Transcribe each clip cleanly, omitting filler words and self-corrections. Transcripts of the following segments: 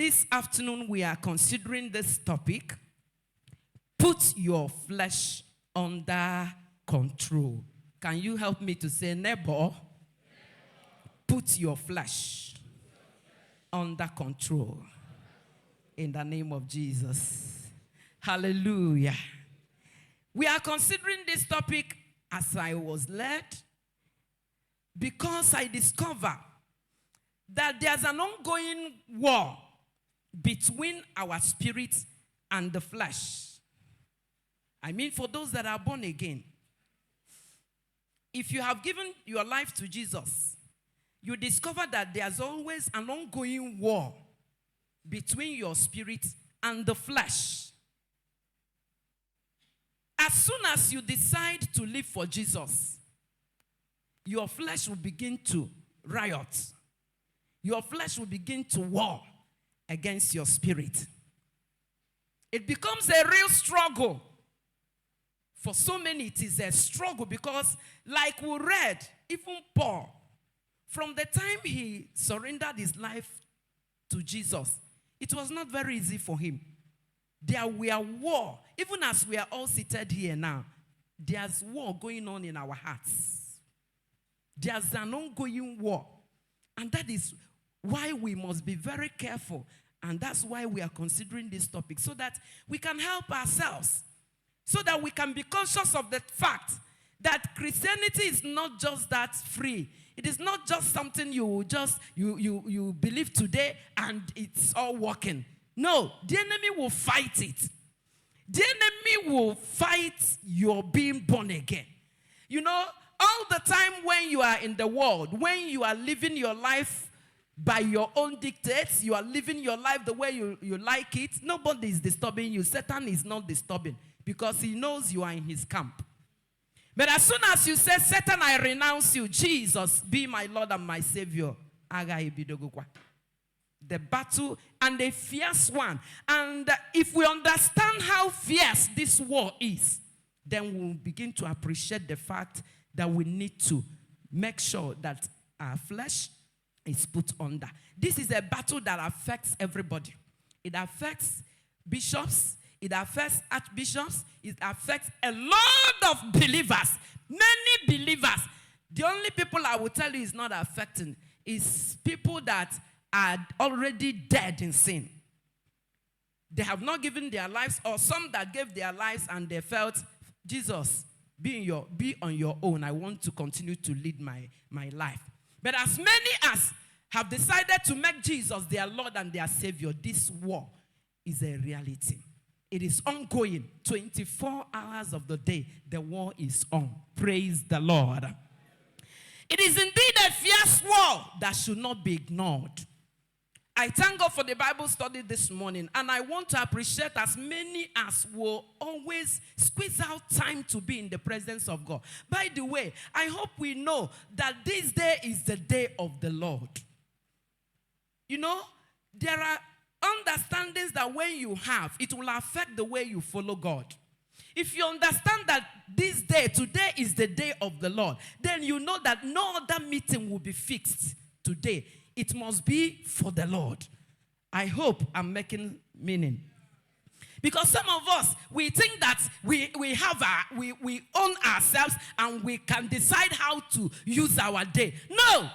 this afternoon we are considering this topic, put your flesh under control. Can you help me to say, neighbor, put your flesh under control in the name of Jesus. Hallelujah. We are considering this topic as I was led because I discover that there's an ongoing war between our spirit and the flesh. I mean, for those that are born again, if you have given your life to Jesus, you discover that there's always an ongoing war between your spirit and the flesh. As soon as you decide to live for Jesus, your flesh will begin to riot. Your flesh will begin to war against your spirit. It becomes a real struggle. For so many, it is a struggle because, like we read, even Paul, from the time he surrendered his life to Jesus, it was not very easy for him. There were war. Even as we are all seated here now, there's war going on in our hearts. There's an ongoing war. And that is why we must be very careful. And that's why we are considering this topic, so that we can help ourselves. So that we can be conscious of the fact that Christianity is not just that free. It is not just something you believe today and it's all working. No, the enemy will fight it. The enemy will fight your being born again. You know, all the time when you are in the world, when you are living your life by your own dictates, you are living your life the way you like it, nobody is disturbing you. Satan is not disturbing because he knows you are in his camp. But as soon as you say, Satan, I renounce you, Jesus, be my Lord and my Savior, the battle and a fierce one. And if we understand how fierce this war is, then we'll begin to appreciate the fact that we need to make sure that our flesh is put under. This is a battle that affects everybody. It affects bishops. It affects archbishops. It affects a lot of believers. Many believers. The only people I will tell you is not affecting is people that are already dead in sin. They have not given their lives, or some that gave their lives and they felt, Jesus, be on your own. I want to continue to lead my life. But as many as have decided to make Jesus their Lord and their Savior, this war is a reality. It is ongoing. 24 hours of the day, the war is on. Praise the Lord. It is indeed a fierce war that should not be ignored. I thank God for the Bible study this morning, and I want to appreciate as many as will always squeeze out time to be in the presence of God. By the way, I hope we know that this day is the day of the Lord. You know, there are understandings that when you have, it will affect the way you follow God. If you understand that this day, today is the day of the Lord, then you know that no other meeting will be fixed today. It must be for the Lord. I hope I'm making meaning. Because some of us, we think that we own ourselves and we can decide how to use our day. No!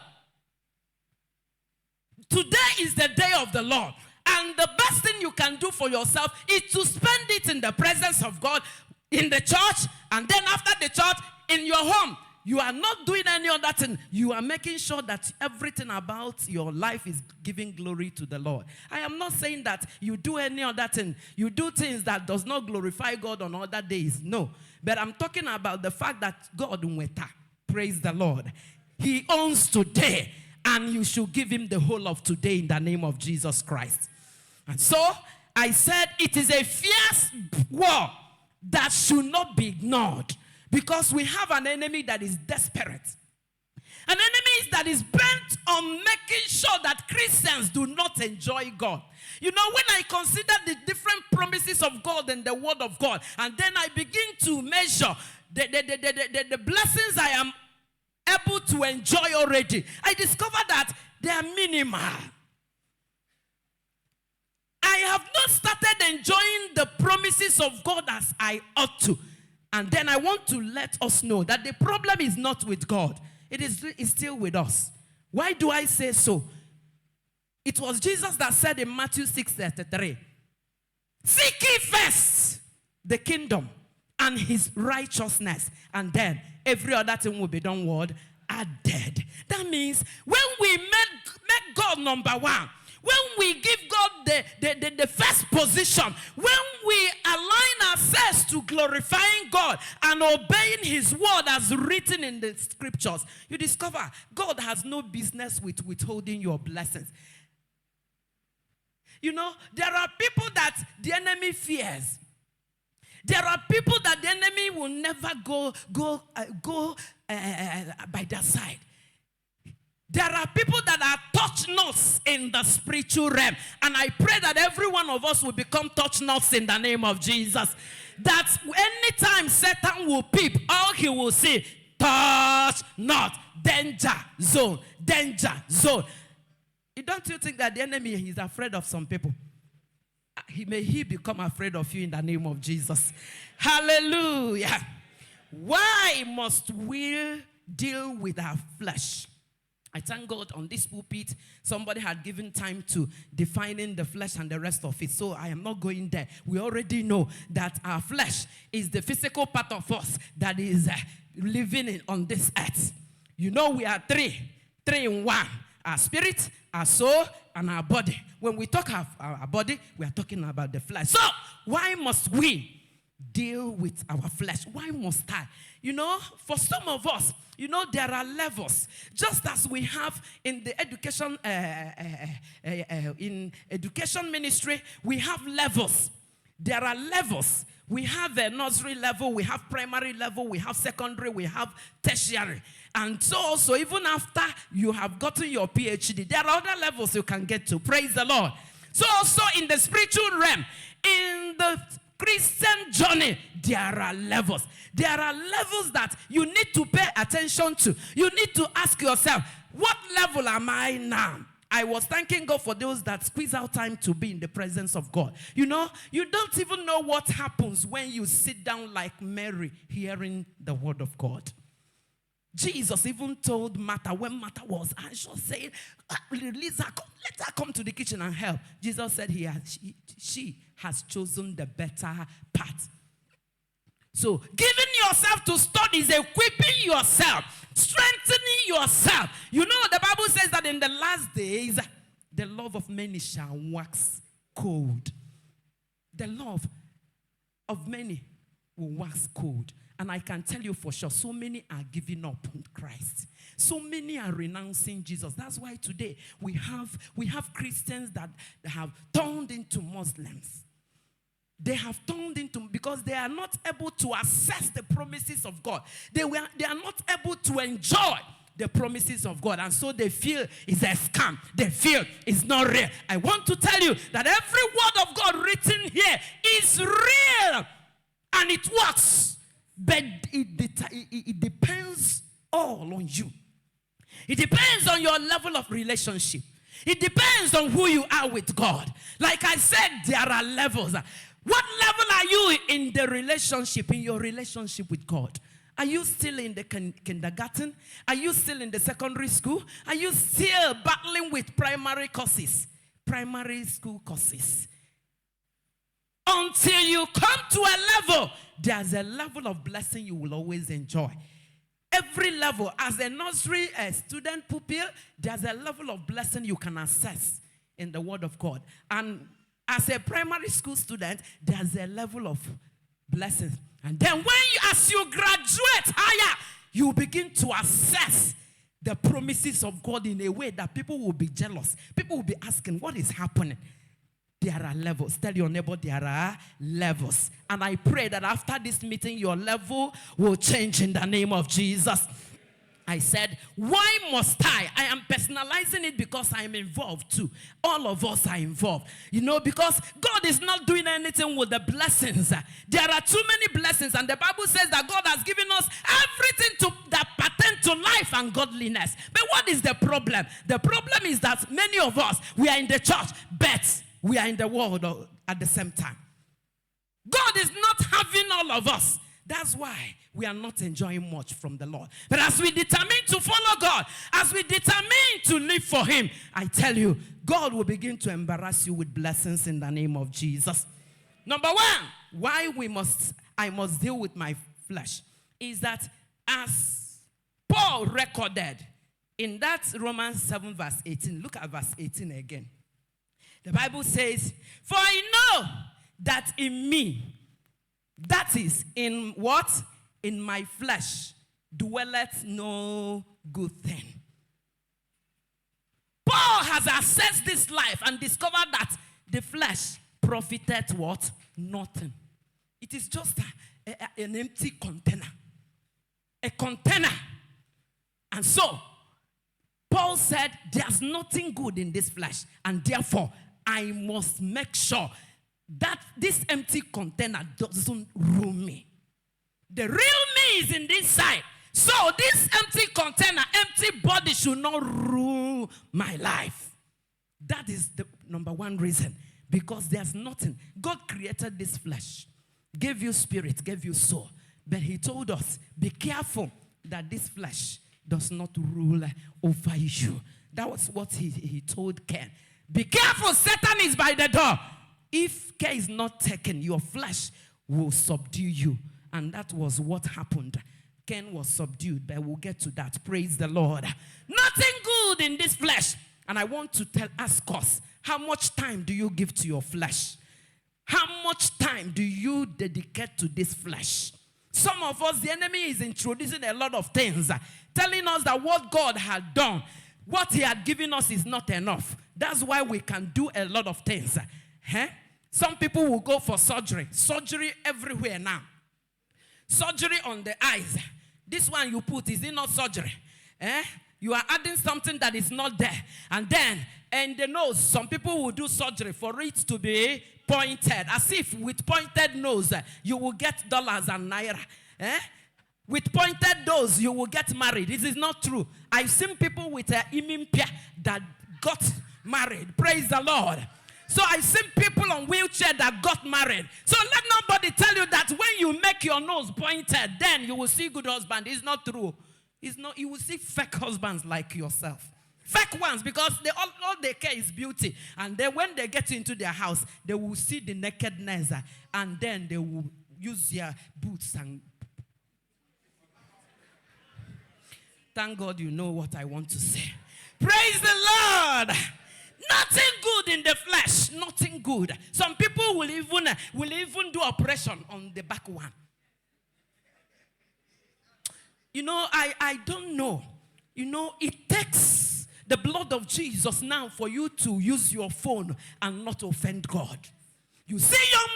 Today is the day of the Lord. And the best thing you can do for yourself is to spend it in the presence of God, in the church, and then after the church, in your home. You are not doing any other thing. You are making sure that everything about your life is giving glory to the Lord. I am not saying that you do any other thing. You do things that does not glorify God on other days. No. But I'm talking about the fact that God nweta. Praise the Lord. He owns today. And you should give him the whole of today in the name of Jesus Christ. And so, I said it is a fierce war that should not be ignored. Because we have an enemy that is desperate. An enemy that is bent on making sure that Christians do not enjoy God. You know, when I consider the different promises of God and the word of God, and then I begin to measure the blessings I am able to enjoy already, I discover that they are minimal. have not started enjoying the promises of God as I ought to. And then I want to let us know that the problem is not with God. It's still with us. Why do I say so? It was Jesus that said in Matthew 6:33, seek ye first the kingdom and his righteousness, and then every other thing will be done what? Added. That means when we make God number one, when we give God the first position, when we align ourselves to glorifying God and obeying his word as written in the scriptures, you discover God has no business with withholding your blessings. You know, there are people that the enemy fears. There are people that the enemy will never go by their side. There are people that are touch-nots in the spiritual realm. And I pray that every one of us will become touch-nots in the name of Jesus. That anytime Satan will peep, all he will see, touch not, danger zone, danger zone. Don't you think that the enemy is afraid of some people? May he become afraid of you in the name of Jesus. Hallelujah. Why must we deal with our flesh? I thank God on this pulpit, somebody had given time to defining the flesh and the rest of it. So I am not going there. We already know that our flesh is the physical part of us that is living on this earth. You know we are three in one. Our spirit, our soul, and our body. When we talk of our body, we are talking about the flesh. So, why must we deal with our flesh? Why must I? You know, for some of us, you know, there are levels. Just as we have in the education ministry, we have levels. There are levels. We have a nursery level, we have primary level, we have secondary, we have tertiary. And so also, even after you have gotten your PhD, there are other levels you can get to. Praise the Lord. So also in the spiritual realm, in the Christian journey, there are levels. There are levels that you need to pay attention to. You need to ask yourself, what level am I now? I was thanking God for those that squeeze out time to be in the presence of God. You know, you don't even know what happens when you sit down like Mary hearing the word of God. Jesus even told Martha, when Martha was anxious, saying, let her come to the kitchen and help. Jesus said she has chosen the better part. So, giving yourself to studies, equipping yourself, strengthening yourself. You know, the Bible says that in the last days, the love of many shall wax cold. The love of many will wax cold. And I can tell you for sure, so many are giving up on Christ. So many are renouncing Jesus. That's why today we have Christians that have turned into Muslims. They have turned into, because they are not able to assess the promises of God. They are not able to enjoy the promises of God. And so they feel it's a scam. They feel it's not real. I want to tell you that every word of God written here is real. And it works. But it depends all on you. It depends on your level of relationship. It depends on who you are with God. Like I said, there are levels. What level are you in the relationship, in your relationship with God? Are you still in the kindergarten? Are you still in the secondary school? Are you still battling with primary school courses? Until you come to a level, there's a level of blessing you will always enjoy. Every level, as a nursery student pupil, there's a level of blessing you can access in the Word of God. And as a primary school student, there's a level of blessings. And then as you graduate higher, you begin to assess the promises of God in a way that people will be jealous. People will be asking, what is happening? There are levels. Tell your neighbor, there are levels. And I pray that after this meeting, your level will change in the name of Jesus. I said, why must I? I am personalizing it because I am involved too. All of us are involved. You know, because God is not doing anything with the blessings. There are too many blessings. And the Bible says that God has given us everything that pertains to life and godliness. But what is the problem? The problem is that many of us, we are in the church, but we are in the world at the same time. God is not having all of us. That's why we are not enjoying much from the Lord. But as we determine to follow God, as we determine to live for him, I tell you, God will begin to embarrass you with blessings in the name of Jesus. Number one, why I must deal with my flesh is that as Paul recorded in that Romans 7 verse 18, look at verse 18 again. The Bible says, for I know that in me, that is, in what? In my flesh, dwelleth no good thing. Paul has assessed this life and discovered that the flesh profited what? Nothing. It is just an empty container. A container. And so, Paul said, there's nothing good in this flesh. And therefore, I must make sure that this empty container doesn't ruin me. The real me is in this side. So this empty container, empty body should not rule my life. That is the number one reason. Because there's nothing. God created this flesh, gave you spirit, gave you soul. But he told us, be careful that this flesh does not rule over you. That was what he told Cain. Be careful, Satan is by the door. If care is not taken, your flesh will subdue you. And that was what happened. Cain was subdued, but we'll get to that. Praise the Lord. Nothing good in this flesh. And I want to ask us, how much time do you give to your flesh? How much time do you dedicate to this flesh? Some of us, the enemy is introducing a lot of things, telling us that what God had done, what he had given us is not enough. That's why we can do a lot of things. Some people will go for surgery. Surgery everywhere now. Surgery on the eyes. This one you put, is it not surgery? You are adding something that is not there. And then, in the nose, some people will do surgery for it to be pointed. As if with pointed nose, you will get dollars and naira. With pointed nose, you will get married. This is not true. I've seen people with imimpia that got married. Praise the Lord. So I've seen people on wheelchair that got married. So let nobody tell you that when you make your nose pointed, then you will see good husband. It's not true. It's not. You will see fake husbands like yourself. Fake ones, because all they care is beauty. And then when they get into their house, they will see the nakedness. And then they will use their boots and... Thank God you know what I want to say. Praise the Lord. Nothing good in the flesh. Nothing good. Some people will even do operation on the back one. You know, I don't know. You know, it takes the blood of Jesus now for you to use your phone and not offend God. You see young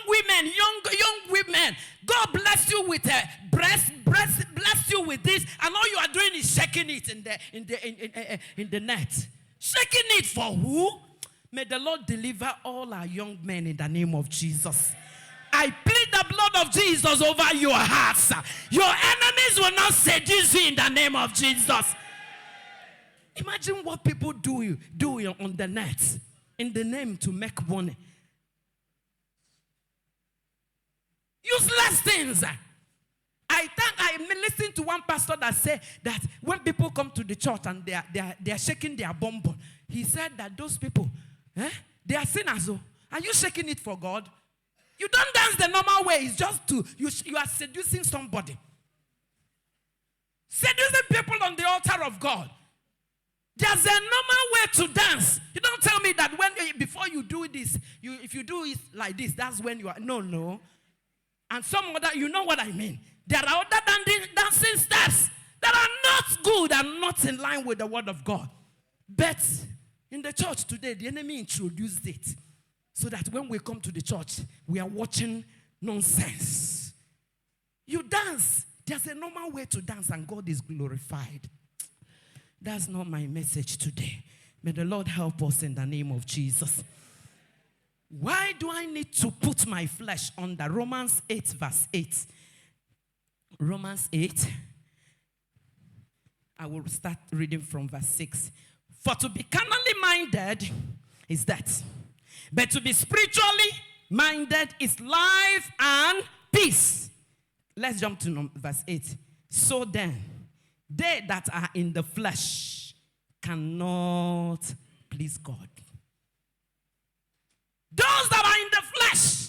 women, God bless you with a breast, bless you with this, and all you are doing is shaking it in the net. Shaking it for who? May the Lord deliver all our young men in the name of Jesus. I plead the blood of Jesus over your hearts. Your enemies will not seduce you in the name of Jesus. Imagine what people do on the net in the name to make money. Useless things. I listened to one pastor that said that when people come to the church and they are shaking their bum, he said that those people, they are sinners. Are you shaking it for God? You don't dance the normal way. It's just you are seducing somebody. Seducing people on the altar of God. There's a normal way to dance. You don't tell me that before you do this, if you do it like this, that's when you are. No. And some other, you know what I mean. There are other dancing steps that are not good and not in line with the word of God. But in the church today, the enemy introduced it so that when we come to the church, we are watching nonsense. You dance. There's a normal way to dance and God is glorified. That's not my message today. May the Lord help us in the name of Jesus. Why do I need to put my flesh under? Romans 8 verse 8. Romans 8. I will start reading from verse 6. For to be carnally minded is that But to be spiritually minded is life and peace. Let's jump to verse 8. So then, they that are in the flesh cannot please God. Those that are in the flesh,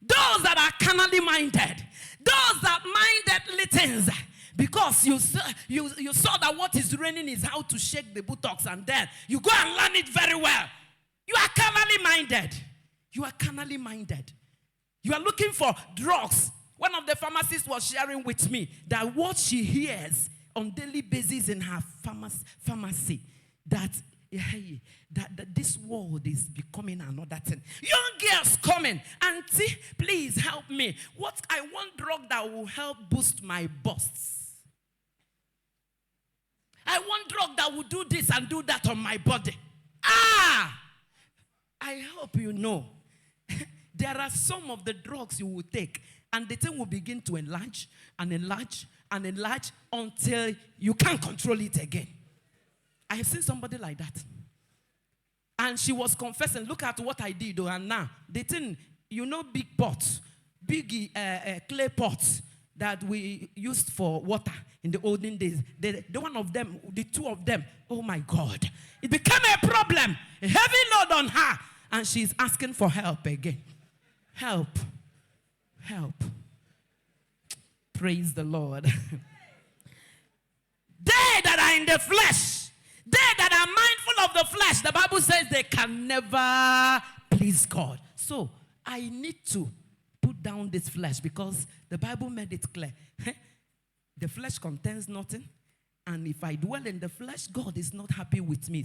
those that are carnally minded, those that mind earthly things, because you saw that what is reigning is how to shake the buttocks, and then you go and learn it very well. You are carnally minded. You are carnally minded. You are looking for drugs. One of the pharmacists was sharing with me that what she hears on daily basis in her pharmacy, that this world is becoming another thing. Young girls coming, auntie, please help me. I want drug that will help boost my busts. I want drug that will do this and do that on my body. I hope you know. There are some of the drugs you will take, and the thing will begin to enlarge and enlarge and enlarge until you can't control it again. I have seen somebody like that. And she was confessing, look at what I did. And now, the thing, big pots, big clay pots that we used for water in the olden days. The one of them, the two of them, oh my God. It became a problem, a heavy load on her. And she's asking for help again. Help. Praise the Lord. They that are in the flesh, they that are mindful of the flesh, the Bible says they can never please God. So I need to put down this flesh because the Bible made it clear. The flesh contains nothing. And if I dwell in the flesh, God is not happy with me.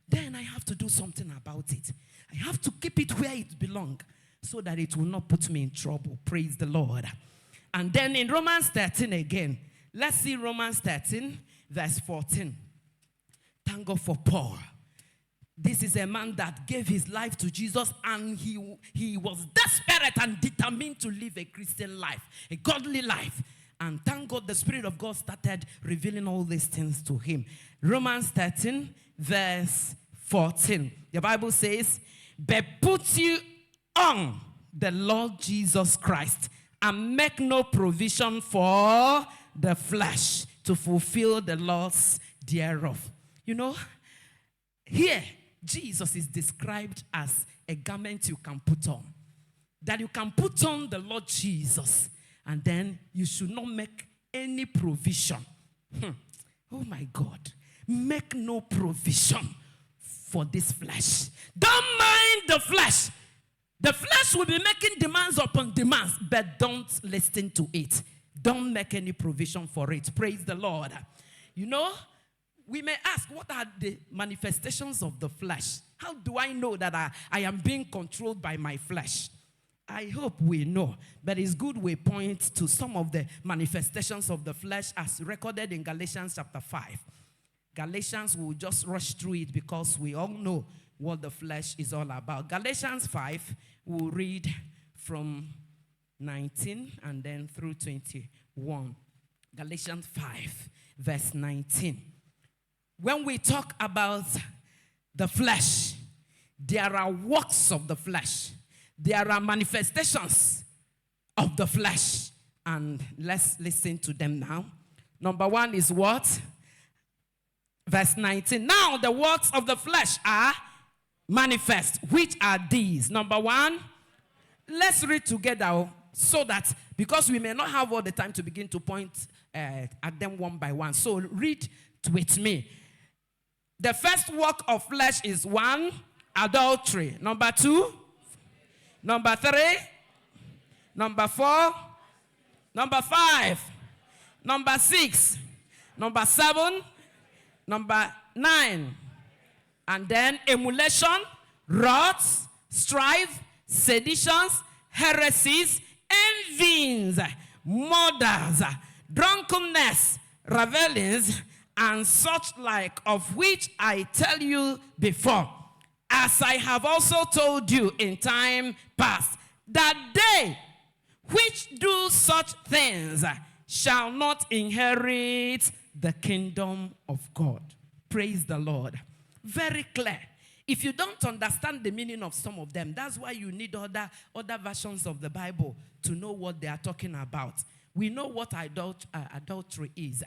Then I have to do something about it. I have to keep it where it belongs so that it will not put me in trouble. Praise the Lord. And then in Romans 13 again, let's see Romans 13, verse 14. Thank God for Paul. This is a man that gave his life to Jesus, and he was desperate and determined to live a Christian life, a godly life. And thank God the Spirit of God started revealing all these things to him. Romans 13, verse 14. The Bible says, but put you on the Lord Jesus Christ and make no provision for the flesh to fulfill the lusts thereof. Here, Jesus is described as a garment you can put on. That you can put on the Lord Jesus, and then you should not make any provision. Oh my God. Make no provision for this flesh. Don't mind the flesh. The flesh will be making demands upon demands, but don't listen to it. Don't make any provision for it. Praise the Lord. We may ask, what are the manifestations of the flesh? How do I know that I am being controlled by my flesh? I hope we know, but it's good we point to some of the manifestations of the flesh as recorded in Galatians chapter 5. Galatians, will just rush through it because we all know what the flesh is all about. Galatians 5, we'll read from 19 and then through 21. Galatians 5, verse 19. When we talk about the flesh, there are works of the flesh. There are manifestations of the flesh. And let's listen to them now. Number one is what? Verse 19. Now the works of the flesh are manifest. Which are these? Number one, let's read together so that, because we may not have all the time to begin to point at them one by one. So read with me. The first work of flesh is 1, adultery. Number 2, number 3, number 4, number 5, number 6, number 7, number 9. And then emulation, wrath, strife, seditions, heresies, envyings, murders, drunkenness, revelings, and such like, of which I tell you before, as I have also told you in time past, that they which do such things shall not inherit the kingdom of God. Praise the Lord. Very clear. If you don't understand the meaning of some of them, that's why you need other versions of the Bible to know what they are talking about. We know what adultery is.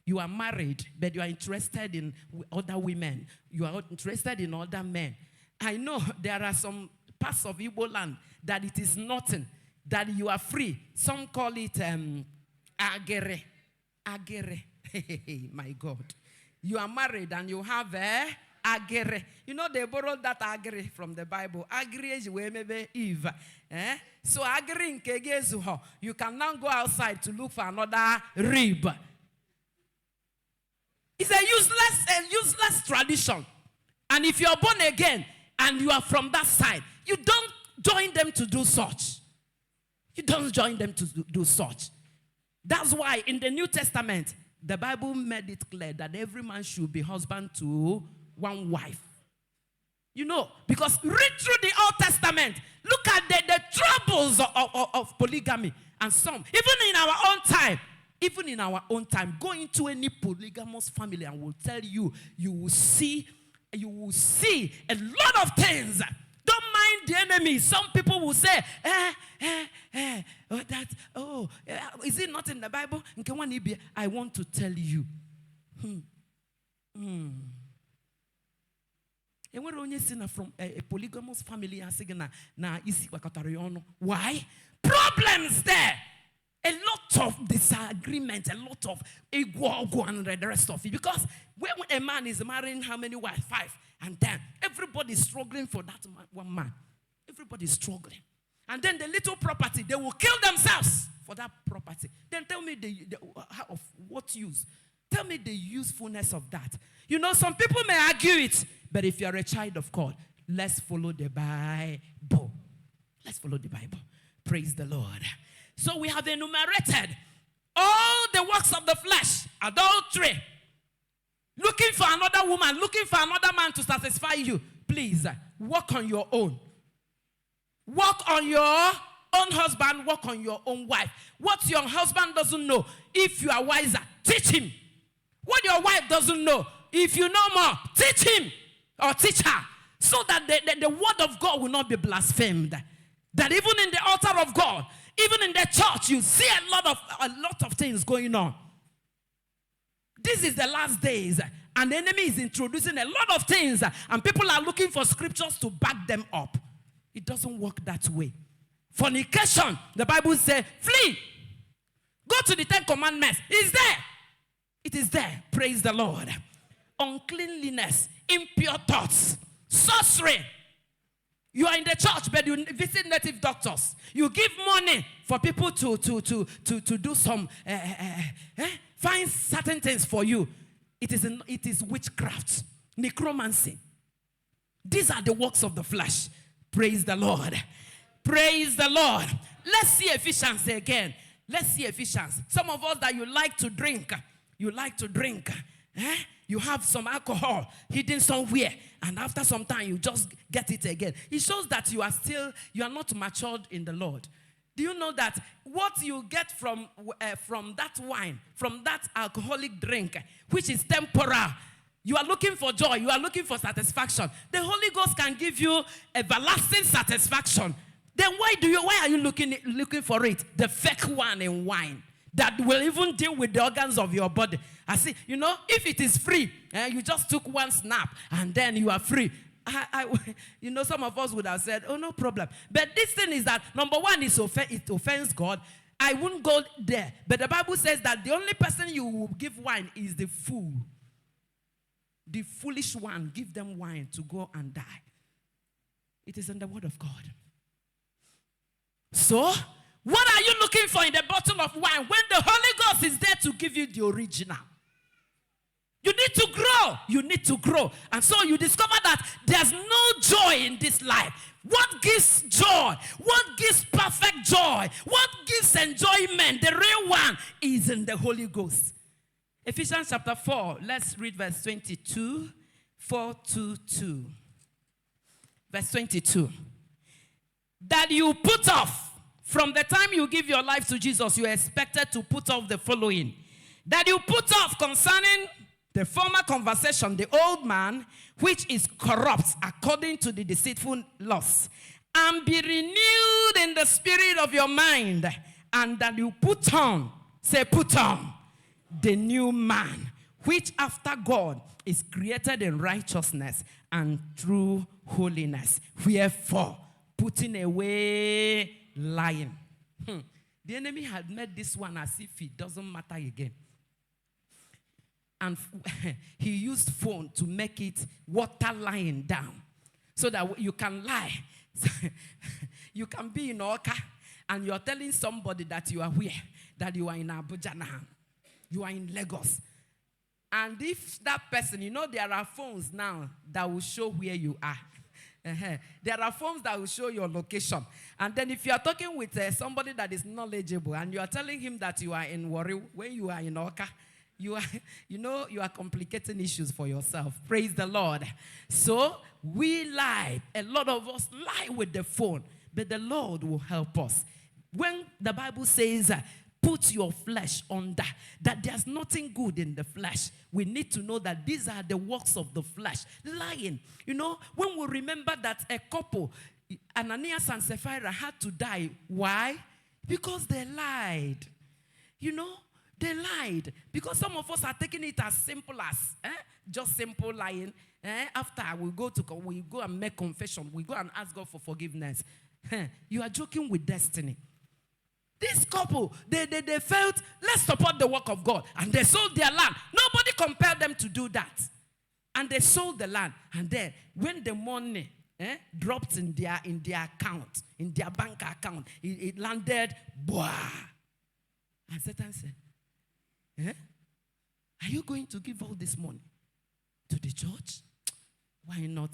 You are married, but you are interested in other women. You are interested in other men. I know there are some parts of Igbo land that it is nothing, that you are free. Some call it agere. Agere. My God. You are married and you have agere. You know they borrowed that agere from the Bible. Agere is where maybe Eve. So agere in kegezuho. You can now go outside to look for another rib. It's a useless tradition. And if you are born again and you are from that side, you don't join them to do such. You don't join them to do such. That's why in the New Testament, the Bible made it clear that every man should be husband to one wife. You know, because read through the Old Testament, look at the troubles of polygamy. And some, even in our own time, go into any polygamous family and will tell you, you will see a lot of things. Don't mind the enemy. Some people will say, is it not in the Bible? I want to tell you. From a polygamous family, why? Problems there. A lot of disagreement, a lot of ego and the rest of it. Because when a man is marrying how many wives? 5 and 10. Everybody's struggling for that one man. Everybody's struggling. And then the little property, they will kill themselves for that property. Then tell me of what use? Tell me the usefulness of that. You know, some people may argue it, but if you're a child of God, let's follow the Bible. Let's follow the Bible. Praise the Lord. So we have enumerated all the works of the flesh, adultery, looking for another woman, looking for another man to satisfy you. Please, work on your own. Work on your own husband, work on your own wife. What your husband doesn't know, if you are wiser, teach him. What your wife doesn't know, if you know more, teach him or teach her. So that the word of God will not be blasphemed. That even in the altar of God, even in the church, you see a lot of things going on. This is the last days, and the enemy is introducing a lot of things, and people are looking for scriptures to back them up. It doesn't work that way. Fornication, the Bible says, flee. Go to the 10 Commandments. It's there. It is there. Praise the Lord. Uncleanliness, impure thoughts, sorcery. You are in the church, but you visit native doctors. You give money for people to do some, find certain things for you. It is witchcraft, necromancy. These are the works of the flesh. Praise the Lord. Praise the Lord. Let's see Ephesians again. Let's see Ephesians. Some of us that you like to drink. You have some alcohol hidden somewhere, and after some time you just get it again. It shows that you are not matured in the Lord. Do you know that what you get from that wine, from that alcoholic drink, which is temporal, you are looking for joy, you are looking for satisfaction. The Holy Ghost can give you everlasting satisfaction. Then why are you looking for it? The fake one in wine that will even deal with the organs of your body. I see, if it is free, you just took one snap and then you are free. Some of us would have said, oh, no problem. But this thing is that, number one, it offends God. I wouldn't go there. But the Bible says that the only person you will give wine is the fool. The foolish one, give them wine to go and die. It is in the word of God. So, what are you looking for in the bottle of wine when the Holy Ghost is there to give you the original? You need to grow. You need to grow. And so you discover that there's no joy in this life. What gives joy? What gives perfect joy? What gives enjoyment? The real one is in the Holy Ghost. Ephesians chapter 4. Let's read verse 22. 4:2. Verse 22. That you put off. From the time you give your life to Jesus, you are expected to put off the following. That you put off concerning the former conversation, the old man, which is corrupt according to the deceitful lusts, and be renewed in the spirit of your mind, and that you put on, say put on, the new man, which after God is created in righteousness and true holiness. Wherefore, putting away lying. The enemy had made this one as if it doesn't matter again. And he used phone to make it water lying down. So that you can lie. You can be in Awka and you're telling somebody that you are where? That you are in Abuja now. You are in Lagos. And if that person, there are phones now that will show where you are. There are phones that will show your location. And then if you are talking with somebody that is knowledgeable and you are telling him that you are in Warri, when you are in Awka, you are complicating issues for yourself. Praise the Lord. So we lie. A lot of us lie with the phone. But the Lord will help us. When the Bible says, put your flesh under, that there's nothing good in the flesh. We need to know that these are the works of the flesh. Lying. When we remember that a couple, Ananias and Sapphira, had to die. Why? Because they lied. They lied. Because some of us are taking it as simple as just simple lying. After we go and make confession. We go and ask God for forgiveness. You are joking with destiny. This couple, they felt, let's support the work of God. And they sold their land. Nobody compelled them to do that. And they sold the land. And then, when the money dropped in their account, in their bank account, it landed, boah. And Satan said, are you going to give all this money to the church? Why not?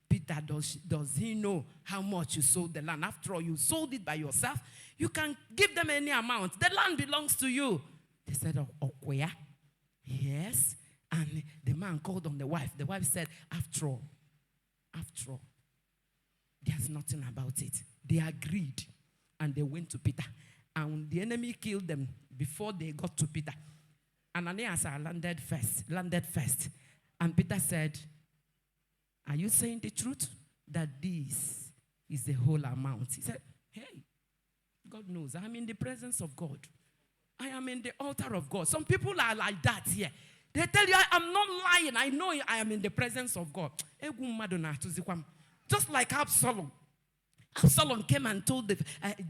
Peter, does he know how much you sold the land? After all, you sold it by yourself. You can give them any amount. The land belongs to you. They said, oh, where? Yes. And the man called on the wife. The wife said, after all, there's nothing about it. They agreed. And they went to Peter. And the enemy killed them before they got to Peter. Ananias landed first. And Peter said, are you saying the truth? That this is the whole amount. He said, hey, God knows. I'm in the presence of God. I am in the altar of God. Some people are like that here. They tell you, I'm not lying. I know I am in the presence of God. Just like Absalom. Absalom came and told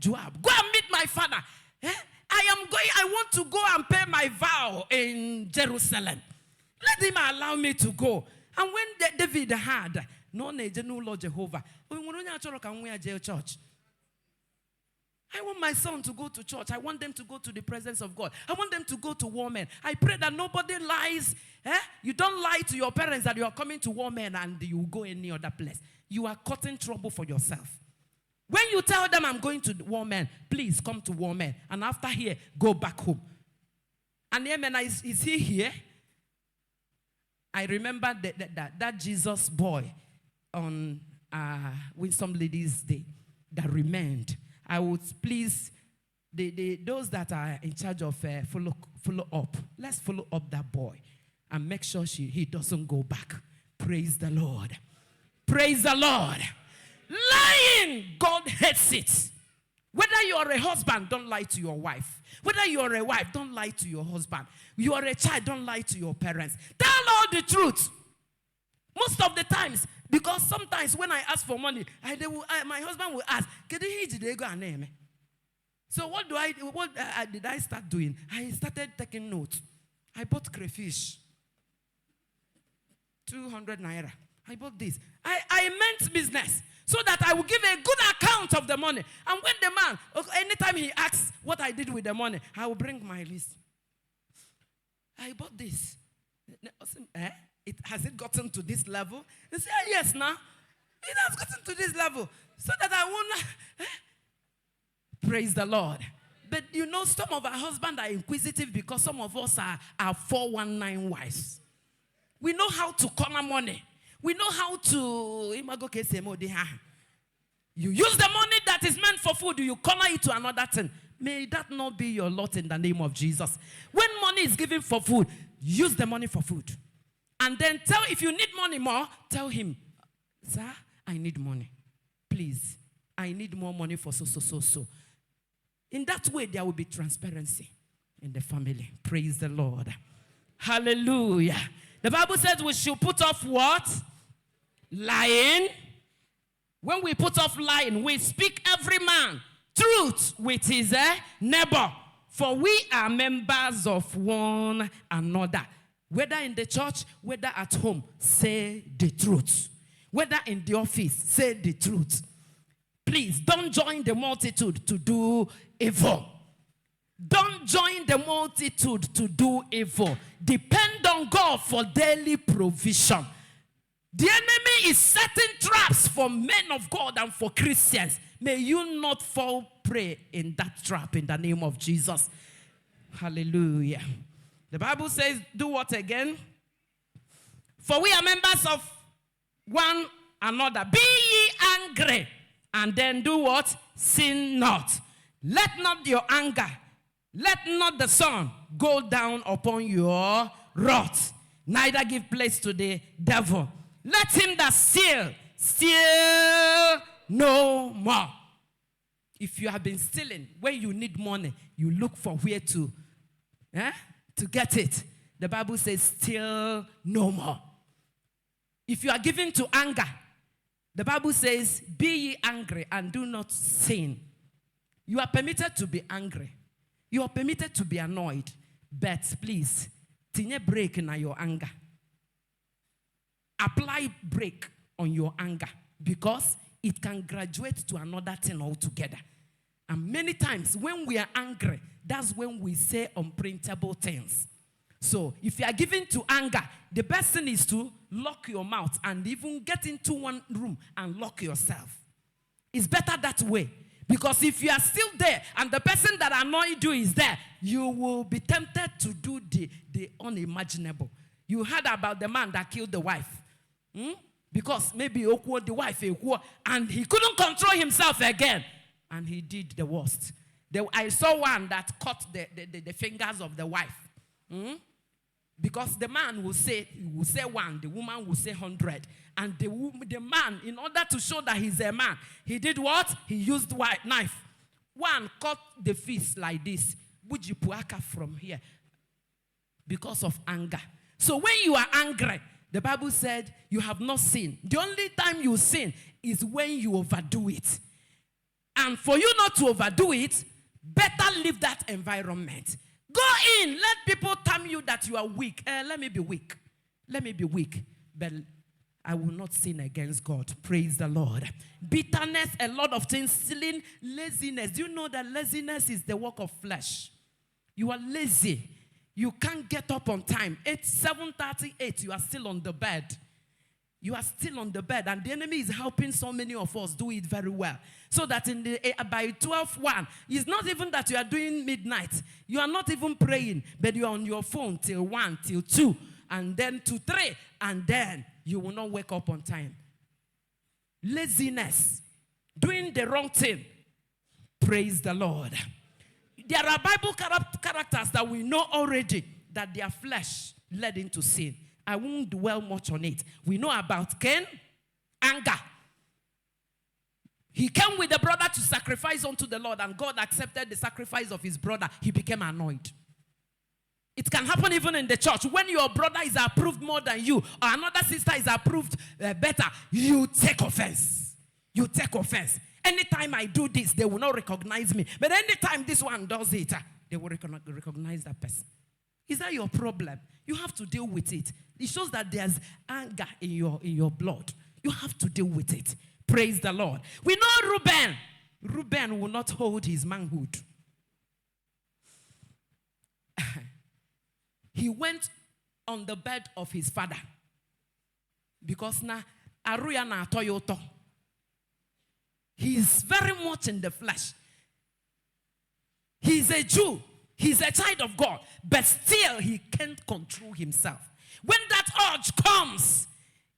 Joab, go and meet my father. I want to go and pay my vow in Jerusalem. Let him allow me to go. And when David had, no Lord Jehovah, church. I want my son to go to church. I want them to go to the presence of God. I want them to go to Warmen. I pray that nobody lies. You don't lie to your parents that you are coming to Warmen and you go any other place. You are causing trouble for yourself. When you tell them I'm going to Warmen, please come to Warmen. And after here, go back home. And Amen, is he here? I remember that Jesus boy on Wisdom Ladies Day that remained. I would please those that are in charge of follow up. Let's follow up that boy and make sure he doesn't go back. Praise the Lord. Praise the Lord. Lying, God hates it. Whether you are a husband, don't lie to your wife. Whether you are a wife, don't lie to your husband. You are a child, don't lie to your parents. Tell all the truth. Most of the times, because sometimes when I ask for money, my husband will ask, so what did I start doing? I started taking notes. I bought crayfish. 200 naira. I bought this. I meant business so that I will give a good account of the money. And when the man, anytime he asks what I did with the money, I will bring my list. I bought this. Has it gotten to this level? They say, yes, now. It has gotten to this level. So that I won't. Praise the Lord. But some of our husbands are inquisitive because some of us are 419 wives. We know how to corner money. We know how to. You use the money that is meant for food, you corner it to another thing. May that not be your lot in the name of Jesus. When money is given for food, use the money for food. And then if you need money more, tell him, sir, I need money. Please, I need more money for so. In that way, there will be transparency in the family. Praise the Lord. Hallelujah. The Bible says we should put off what? Lying. When we put off lying, we speak every man truth with his neighbor. For we are members of one another. Whether in the church, whether at home, say the truth. Whether in the office, say the truth. Please, don't join the multitude to do evil. Don't join the multitude to do evil. Depend on God for daily provision. The enemy is setting traps for men of God and for Christians. May you not fall prey in that trap in the name of Jesus. Hallelujah. The Bible says, do what again? For we are members of one another. Be ye angry, and then do what? Sin not. Let not your anger, let not the sun go down upon your wrath, neither give place to the devil. Let him that steal no more. If you have been stealing, when you need money, you look for where to get it. The Bible says, steal no more. If you are given to anger, the Bible says, be ye angry and do not sin. You are permitted to be angry. You are permitted to be annoyed. But please, tinye break na your anger. Apply break on your anger, because it can graduate to another thing altogether. And many times when we are angry, that's when we say unprintable things. So if you are given to anger, the best thing is to lock your mouth and even get into one room and lock yourself. It's better that way. Because if you are still there and the person that annoyed you is there, you will be tempted to do the unimaginable. You heard about the man that killed the wife. Because maybe the wife, and he couldn't control himself again. And he did the worst. I saw one that cut the fingers of the wife. Because the man will say one, the woman will say 100. And the man, in order to show that he's a man, he did what? He used knife. One cut the fist like this. Bujipuaka from here. Because of anger. So when you are angry, the Bible said you have not sinned. The only time you sin is when you overdo it. And for you not to overdo it, better leave that environment. Go in. Let people tell you that you are weak. Let me be weak. Let me be weak. But I will not sin against God. Praise the Lord. Bitterness, a lot of things. Stealing, laziness. Do you know that laziness is the work of flesh? You are lazy. You can't get up on time. 7:38, you are still on the bed. You are still on the bed, and the enemy is helping so many of us do it very well. So that by 12:1, it's not even that you are doing midnight. You are not even praying, but you are on your phone till 1, till 2, and then to 3, and then you will not wake up on time. Laziness, doing the wrong thing. Praise the Lord. There are Bible characters that we know already that their flesh led into sin. I won't dwell much on it. We know about Cain, anger. He came with the brother to sacrifice unto the Lord, and God accepted the sacrifice of his brother. He became annoyed. It can happen even in the church. When your brother is approved more than you, or another sister is approved better, you take offense. You take offense. Anytime I do this, they will not recognize me. But anytime this one does it, they will recognize that person. Is that your problem? You have to deal with it. It shows that there's anger in your blood. You have to deal with it. Praise the Lord. We know Reuben. Reuben will not hold his manhood. He went on the bed of his father. Because na aruya na toyoto. He is very much in the flesh. He is a Jew. He is a child of God. But still, he can't control himself. When that urge comes,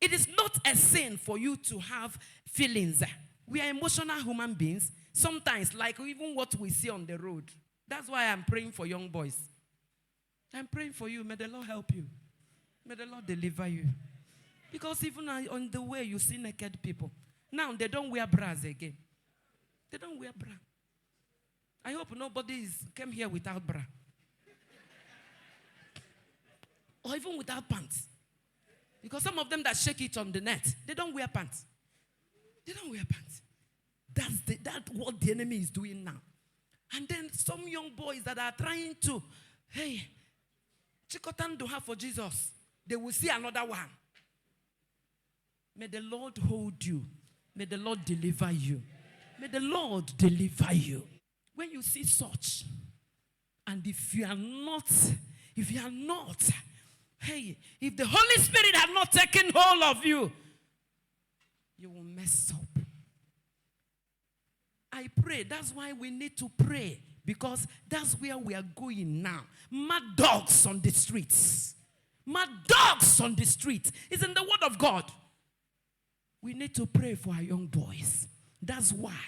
it is not a sin for you to have feelings. We are emotional human beings. Sometimes, like even what we see on the road. That's why I'm praying for young boys. I'm praying for you. May the Lord help you. May the Lord deliver you. Because even on the way, you see naked people. Now, they don't wear bras again. They don't wear bra. I hope nobody came here without bra. Or even without pants. Because some of them that shake it on the net, they don't wear pants. They don't wear pants. That's what the enemy is doing now. And then some young boys that are trying to, hey, Chikotan do have for Jesus. They will see another one. May the Lord hold you. May the Lord deliver you. May the Lord deliver you. When you see such, and if you are not, hey, if the Holy Spirit has not taken hold of you, you will mess up. I pray. That's why we need to pray. Because that's where we are going now. Mad dogs on the streets. Mad dogs on the streets. It's in the word of God. We need to pray for our young boys. That's why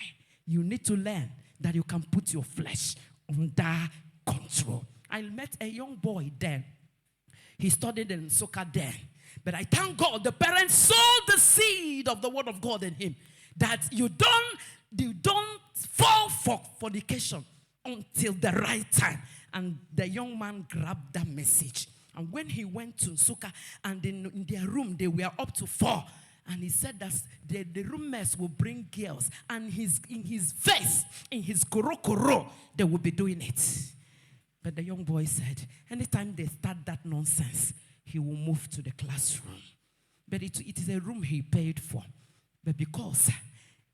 you need to learn that you can put your flesh under control. I met a young boy there. He studied in soccer there. But I thank God the parents sowed the seed of the word of God in him. That you don't fall for fornication until the right time. And the young man grabbed that message. And when he went to soccer, and in their room, they were up to 4. And he said that the roommates will bring girls. And in his face, in his koro, they will be doing it. But the young boy said, anytime they start that nonsense, he will move to the classroom. But it is a room he paid for. But because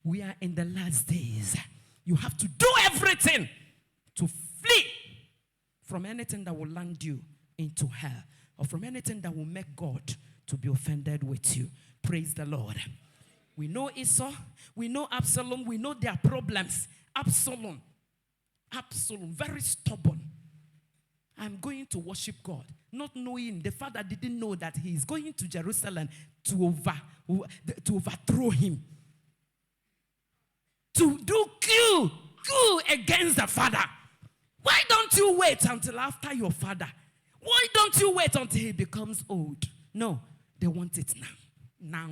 we are in the last days, you have to do everything to flee from anything that will land you into hell, or from anything that will make God to be offended with you. Praise the Lord. We know Esau, we know Absalom, we know their problems. Absalom, very stubborn. I'm going to worship God, not knowing the father didn't know that he is going to Jerusalem to overthrow him. To do coup against the father. Why don't you wait until after your father? Why don't you wait until he becomes old? No, they want it now. Now.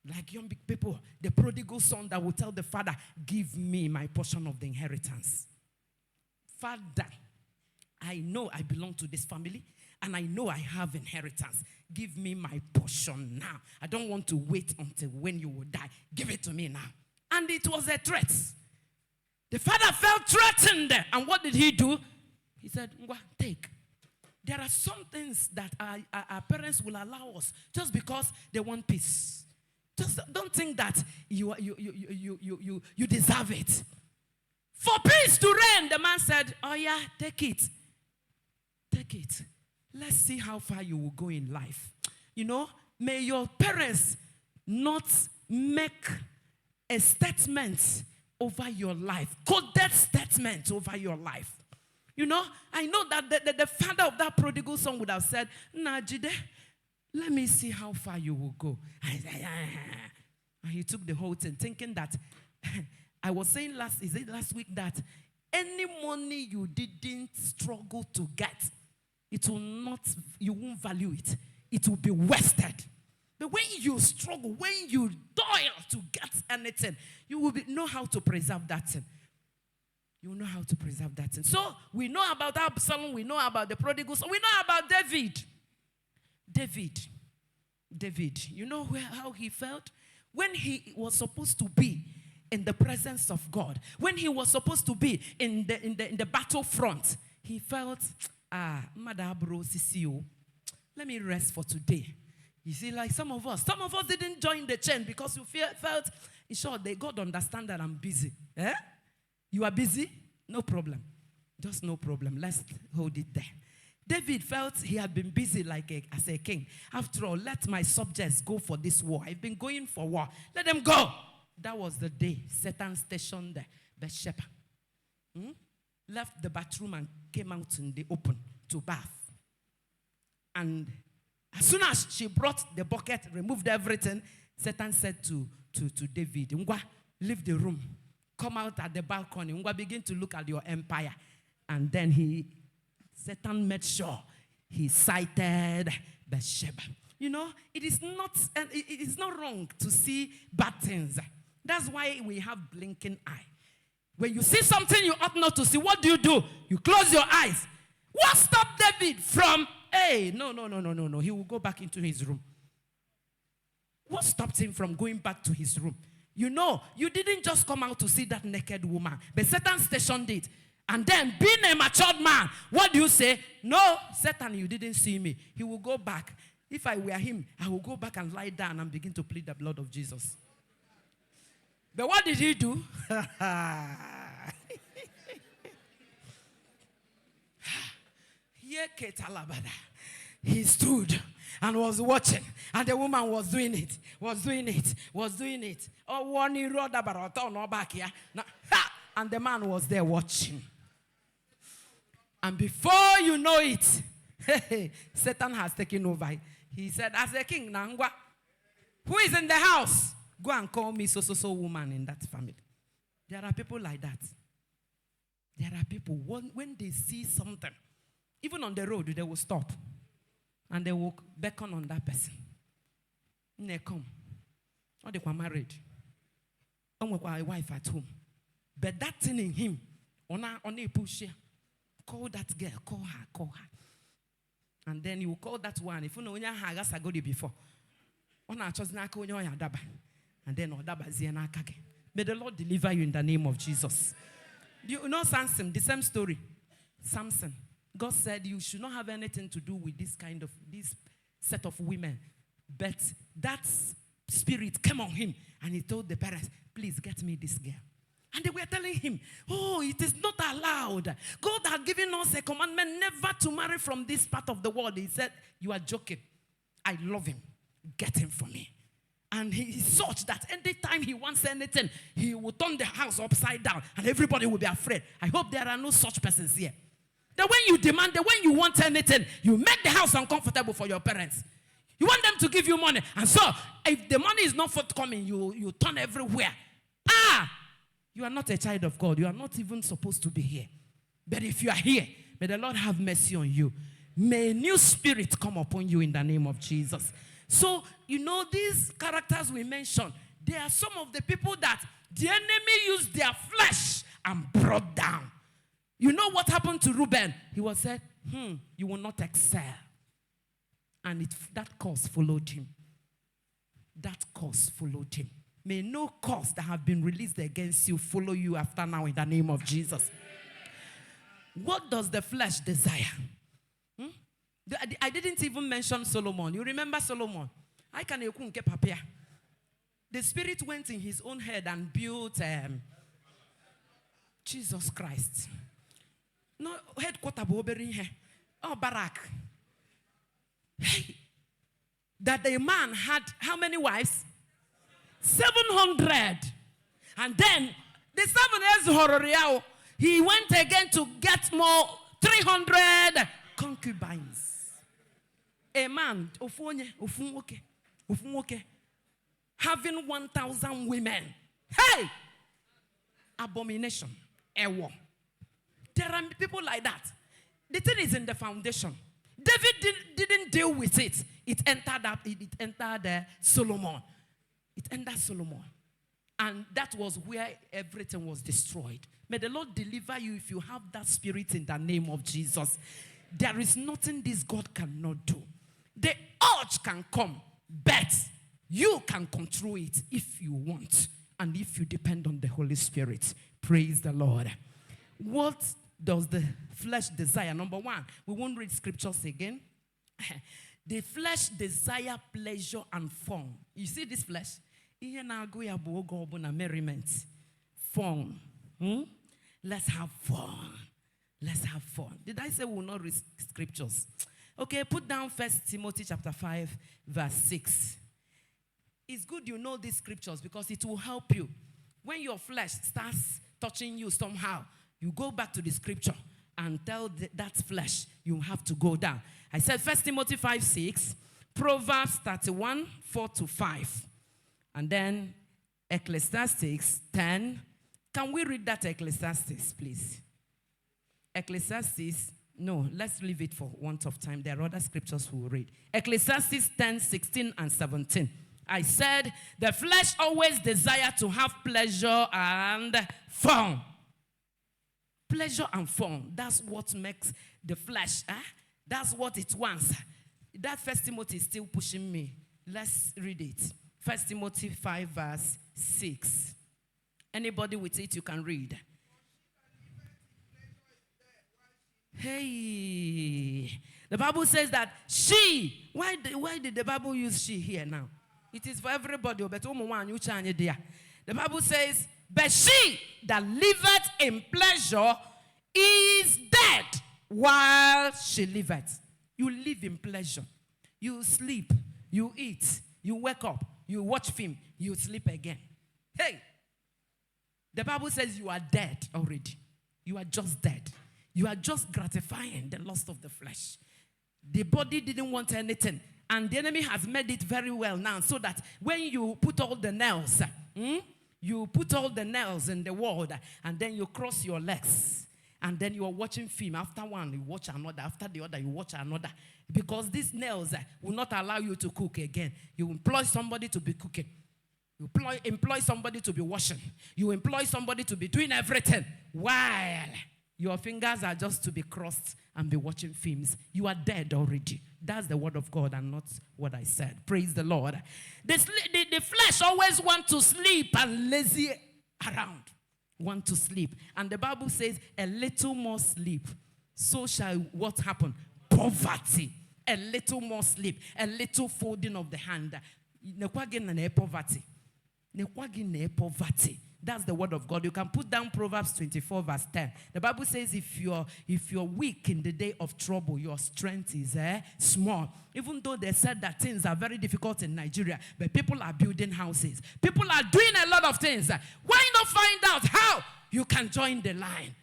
Like young big people, the prodigal son that will tell the father, give me my portion of the inheritance. Father, I know I belong to this family, and I know I have inheritance. Give me my portion now. I don't want to wait until when you will die. Give it to me now. And it was a threat. The father felt threatened. And what did he do? He said, take. There are some things that our parents will allow us just because they want peace. Just don't think that you deserve it. For peace to reign, the man said, oh yeah, take it. Take it. Let's see how far you will go in life. You know, may your parents not make a statement over your life, coded statement over your life. You know, I know that the father of that prodigal son would have said, nah, Jide, let me see how far you will go. And he took the whole thing, thinking that, I was saying last week that any money you didn't struggle to get, you won't value it. It will be wasted. But when you struggle, when you toil to get anything, you will know how to preserve that thing. You will know how to preserve that thing. So, we know about Absalom, we know about the prodigal son, we know about David. David, you know how he felt? When he was supposed to be in the presence of God, when he was supposed to be in the battlefront, he felt, Madabro Sisio, let me rest for today. You see, like some of us didn't join the chain because you felt, in short, God understand that I'm busy. Eh? You are busy? No problem. Just no problem. Let's hold it there. David felt he had been busy as a king. After all, let my subjects go for this war. I've been going for war. Let them go. That was the day Satan stationed there. Ven.chima left the bathroom and came out in the open to bath. And as soon as she brought the bucket, removed everything, Satan said to David, Ngwa, leave the room. Come out at the balcony. Ngwa, begin to look at your empire. And then Satan made sure he sighted Bathsheba. You know, it is not wrong to see bad things. That's why we have blinking eye. When you see something you ought not to see, what do? You close your eyes. What stopped David from, hey, no. He will go back into his room. What stopped him from going back to his room? You know, you didn't just come out to see that naked woman, but Satan stationed it. And then, being a matured man, what do you say? No, Satan, you didn't see me. He will go back. If I were him, I will go back and lie down and begin to plead the blood of Jesus. But what did he do? He stood and was watching, and the woman was doing it. Oh, one he rode about no back here. And the man was there watching. And before you know it, Satan has taken over. He said, as a king, Nangwa, who is in the house? Go and call me so woman in that family. There are people like that. There are people, when they see something, even on the road, they will stop. And they will beckon on that person. They come. Or they were married. Or they were a wife at home. But that thing in him, on a push here, call that girl, call her. And then you will call that one. If you know, I got it before. And then may the Lord deliver you in the name of Jesus. Do you know Samson? The same story. Samson. God said you should not have anything to do with this set of women. But that spirit came on him and he told the parents, please get me this girl. And they were telling him, oh, it is not allowed. God had given us a commandment never to marry from this part of the world. He said, you are joking. I love him. Get him for me. And he such that anytime he wants anything, he will turn the house upside down and everybody will be afraid. I hope there are no such persons here. That when you demand, that when you want anything, you make the house uncomfortable for your parents. You want them to give you money. And so, if the money is not forthcoming, you turn everywhere. You are not a child of God. You are not even supposed to be here. But if you are here, may the Lord have mercy on you. May a new spirit come upon you in the name of Jesus. So, you know, these characters we mentioned, they are some of the people that the enemy used their flesh and brought down. You know what happened to Reuben? He was said, you will not excel. And that curse followed him. That curse followed him. May no curse that have been released against you follow you after now in the name of Jesus. What does the flesh desire? I didn't even mention Solomon. You remember Solomon? The spirit went in his own head and built Jesus Christ. No headquarter here. Oh, Barak. Hey, that the man had how many wives? 700. And then the 7 years horror, he went again to get more 300 concubines. A man, having 1,000 women. Hey! Abomination. Ewo. There are people like that. The thing is in the foundation. David didn't deal with it. It entered Solomon. It entered Solomon. And that was where everything was destroyed. May the Lord deliver you if you have that spirit in the name of Jesus. There is nothing this God cannot do. The urge can come, but you can control it if you want and if you depend on the Holy Spirit. Praise the Lord. What does the flesh desire? Number one, we won't read scriptures again. The flesh desire pleasure and fun. You see this flesh? Merriment. Fun. Let's have fun. Let's have fun. Did I say we will not read scriptures? Okay, put down 1 Timothy chapter 5, verse 6. It's good you know these scriptures because it will help you. When your flesh starts touching you somehow, you go back to the scripture and tell that flesh you have to go down. I said 1 Timothy 5, 6, Proverbs 31, 4-5. And then Ecclesiastes 10. Can we read that Ecclesiastes, please? Ecclesiastes No, let's leave it for want of time. There are other scriptures we'll read. Ecclesiastes 10, 16 and 17. I said, the flesh always desire to have pleasure and fun. Pleasure and fun. That's what makes the flesh. That's what it wants. That First Timothy is still pushing me. Let's read it. 1 Timothy 5 verse 6. Anybody with it, you can read. Hey. The Bible says that she. Why did the Bible use she here now? It is for everybody. But the Bible says, but she that liveth in pleasure is dead while she liveth. You live in pleasure. You sleep. You eat. You wake up. You watch film. You sleep again. Hey. The Bible says you are dead already. You are just dead. You are just gratifying the lust of the flesh. The body didn't want anything. And the enemy has made it very well now. So that when you put all the nails, you put all the nails in the wall, and then you cross your legs. And then you are watching film. After one, you watch another. After the other, you watch another. Because these nails will not allow you to cook again. You employ somebody to be cooking. You employ somebody to be washing. You employ somebody to be doing everything. While your fingers are just to be crossed and be watching films. You are dead already. That's the word of God and not what I said. Praise the Lord. The flesh always wants to sleep and lazy around. Want to sleep. And the Bible says a little more sleep. So shall what happen? Poverty. A little more sleep. A little folding of the hand. Poverty. Poverty. That's the word of God. You can put down Proverbs 24 verse 10. The Bible says if you're weak in the day of trouble, your strength is small. Even though they said that things are very difficult in Nigeria, but people are building houses. People are doing a lot of things. Why not find out how you can join the line?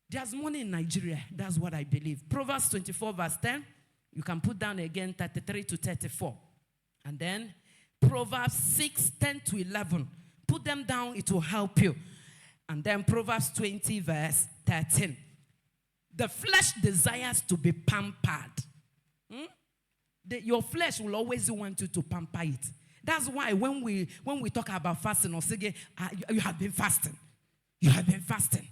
There's money in Nigeria. That's what I believe. Proverbs 24 verse 10. You can put down again 33 to 34. And then Proverbs 6, 10 to 11. Put them down, it will help you. And then Proverbs 20 verse 13. The flesh desires to be pampered. Your flesh will always want you to pamper it. That's why when we talk about fasting or say, you have been fasting. You have been fasting.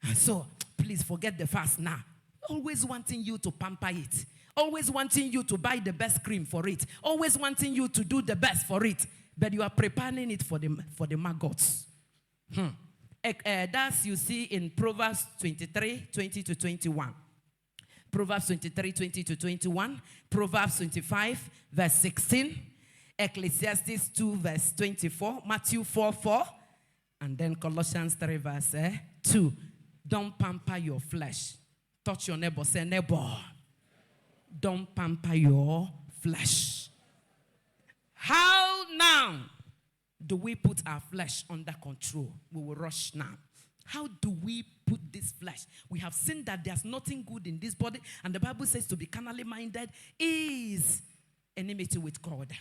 And so, please forget the fast now. Always wanting you to pamper it. Always wanting you to buy the best cream for it. Always wanting you to do the best for it. But you are preparing it for the maggots. That's you see in Proverbs 23, 20 to 21. Proverbs 23, 20 to 21. Proverbs 25, verse 16. Ecclesiastes 2, verse 24. Matthew 4, 4. And then Colossians 3, verse 2. Don't pamper your flesh. Touch your neighbor. Say, neighbor. Don't pamper your flesh. How now do we put our flesh under control? We will rush now. How do we put this flesh? We have seen that there's nothing good in this body. And the Bible says to be carnally minded is enmity with God.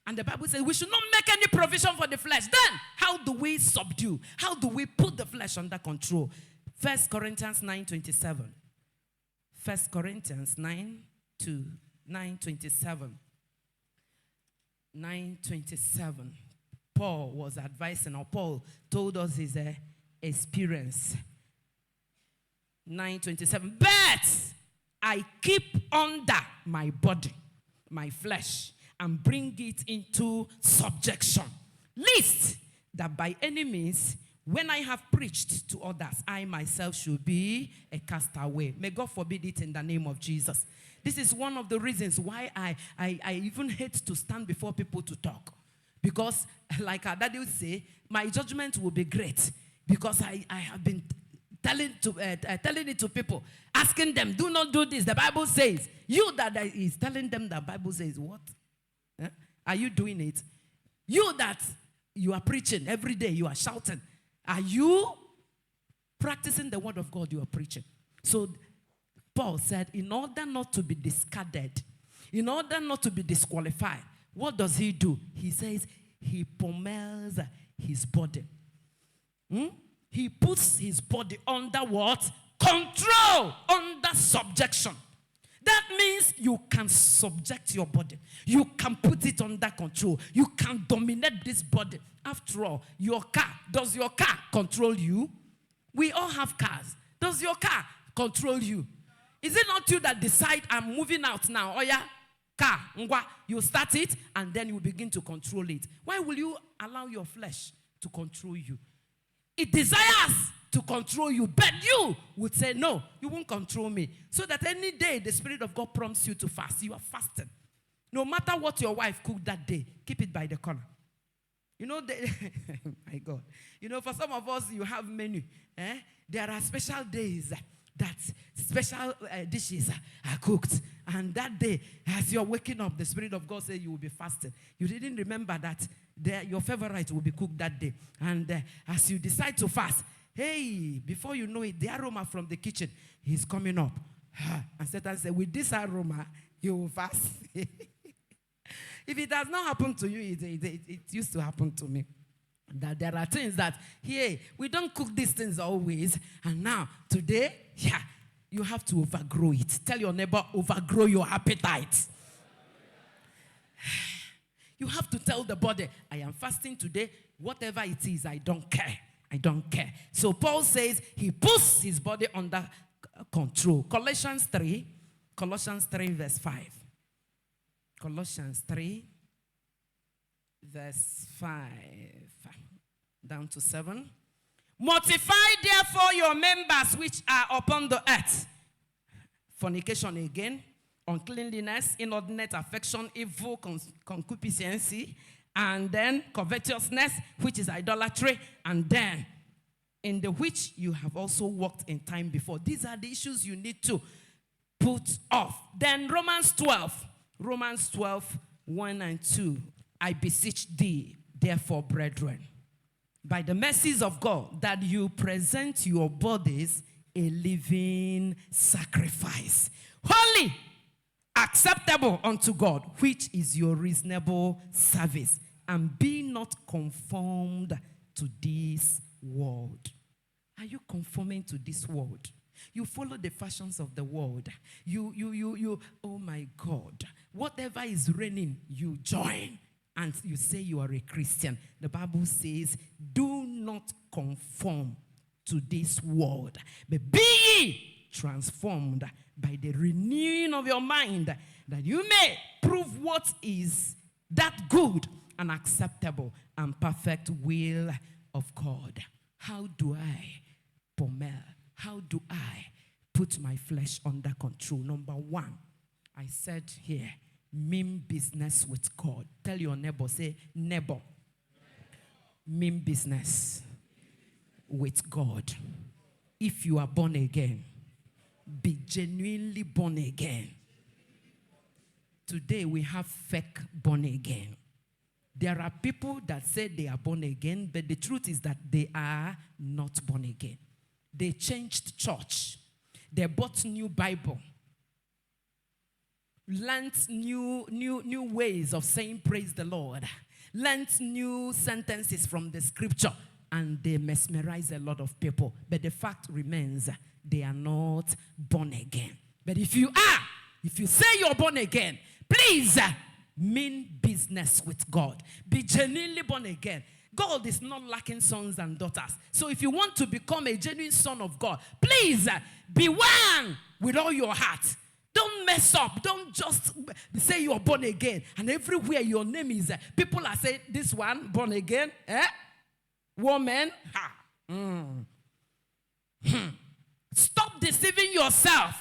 And the Bible says we should not make any provision for the flesh. Then, how do we subdue? How do we put the flesh under control? 1 Corinthians 9:27. 1 Corinthians 9:27. 9:27. Paul was advising, or Paul told us his experience. 9:27. But I keep under my body, my flesh, and bring it into subjection, lest that by any means, when I have preached to others, I myself should be a castaway. May God forbid it in the name of Jesus. This is one of the reasons why I even hate to stand before people to talk. Because, like our daddy would say, my judgment will be great. Because I have been telling it to people, asking them, do not do this. The Bible says, you that is telling them the Bible says, what? Are you doing it? You that you are preaching every day, you are shouting. Are you practicing the word of God you are preaching? So, Paul said, in order not to be discarded, in order not to be disqualified, what does he do? He says, he pommels his body. He puts his body under what? Control. Under subjection. That means you can subject your body. You can put it under control. You can dominate this body. After all, your car, does your car control you? We all have cars. Does your car control you? Is it not you that decide, I'm moving out now? Oh yeah, car, ngwa. You start it and then you begin to control it. Why will you allow your flesh to control you? It desires to control you, but you would say, no, you won't control me. So that any day the Spirit of God prompts you to fast, you are fasting. No matter what your wife cooked that day, keep it by the corner. You know, my God. You know, for some of us, you have menu. There are special days that special dishes are cooked. And that day, as you're waking up, the Spirit of God says you will be fasting. You didn't remember that your favorite will be cooked that day. And as you decide to fast, hey, before you know it, the aroma from the kitchen is coming up. And Satan said, with this aroma, you will fast. If it has not happened to you, it used to happen to me. That there are things that, hey, we don't cook these things always. And now, today, you have to overgrow it. Tell your neighbor, overgrow your appetite. You have to tell the body, I am fasting today. Whatever it is, I don't care. I don't care. So Paul says he puts his body under control. Colossians 3 verse 5. Colossians 3 verse 5 down to 7. Mortify therefore your members which are upon the earth. Fornication again, uncleanliness, inordinate affection, evil concupiscence, and then covetousness, which is idolatry, and then in the which you have also walked in time before. These are the issues you need to put off. Then Romans 12, 1 and 2. I beseech thee, therefore, brethren, by the mercies of God, that you present your bodies a living sacrifice, holy, acceptable unto God, which is your reasonable service. And be not conformed to this world. Are you conforming to this world? You follow the fashions of the world. You, oh my God. Whatever is reigning, you join. And you say you are a Christian. The Bible says, do not conform to this world, but be ye transformed by the renewing of your mind, that you may prove what is that good and acceptable and perfect will of God. How do I, how do I put my flesh under control? Number one, I said here, mean business with God. Tell your neighbor, say, neighbor, mean business with God. If you are born again, be genuinely born again. Today we have fake born again. There are people that say they are born again, but the truth is that they are not born again. They changed church. They bought new Bible. Learned new ways of saying praise the Lord. Learned new sentences from the scripture. And they mesmerize a lot of people. But the fact remains, they are not born again. But if you say you're born again, please mean business with God. Be genuinely born again. God is not lacking sons and daughters. So if you want to become a genuine son of God, please be one with all your heart. Don't mess up. Don't just say you're born again. And everywhere your name is, people are saying, this one, born again, woman. Stop deceiving yourself.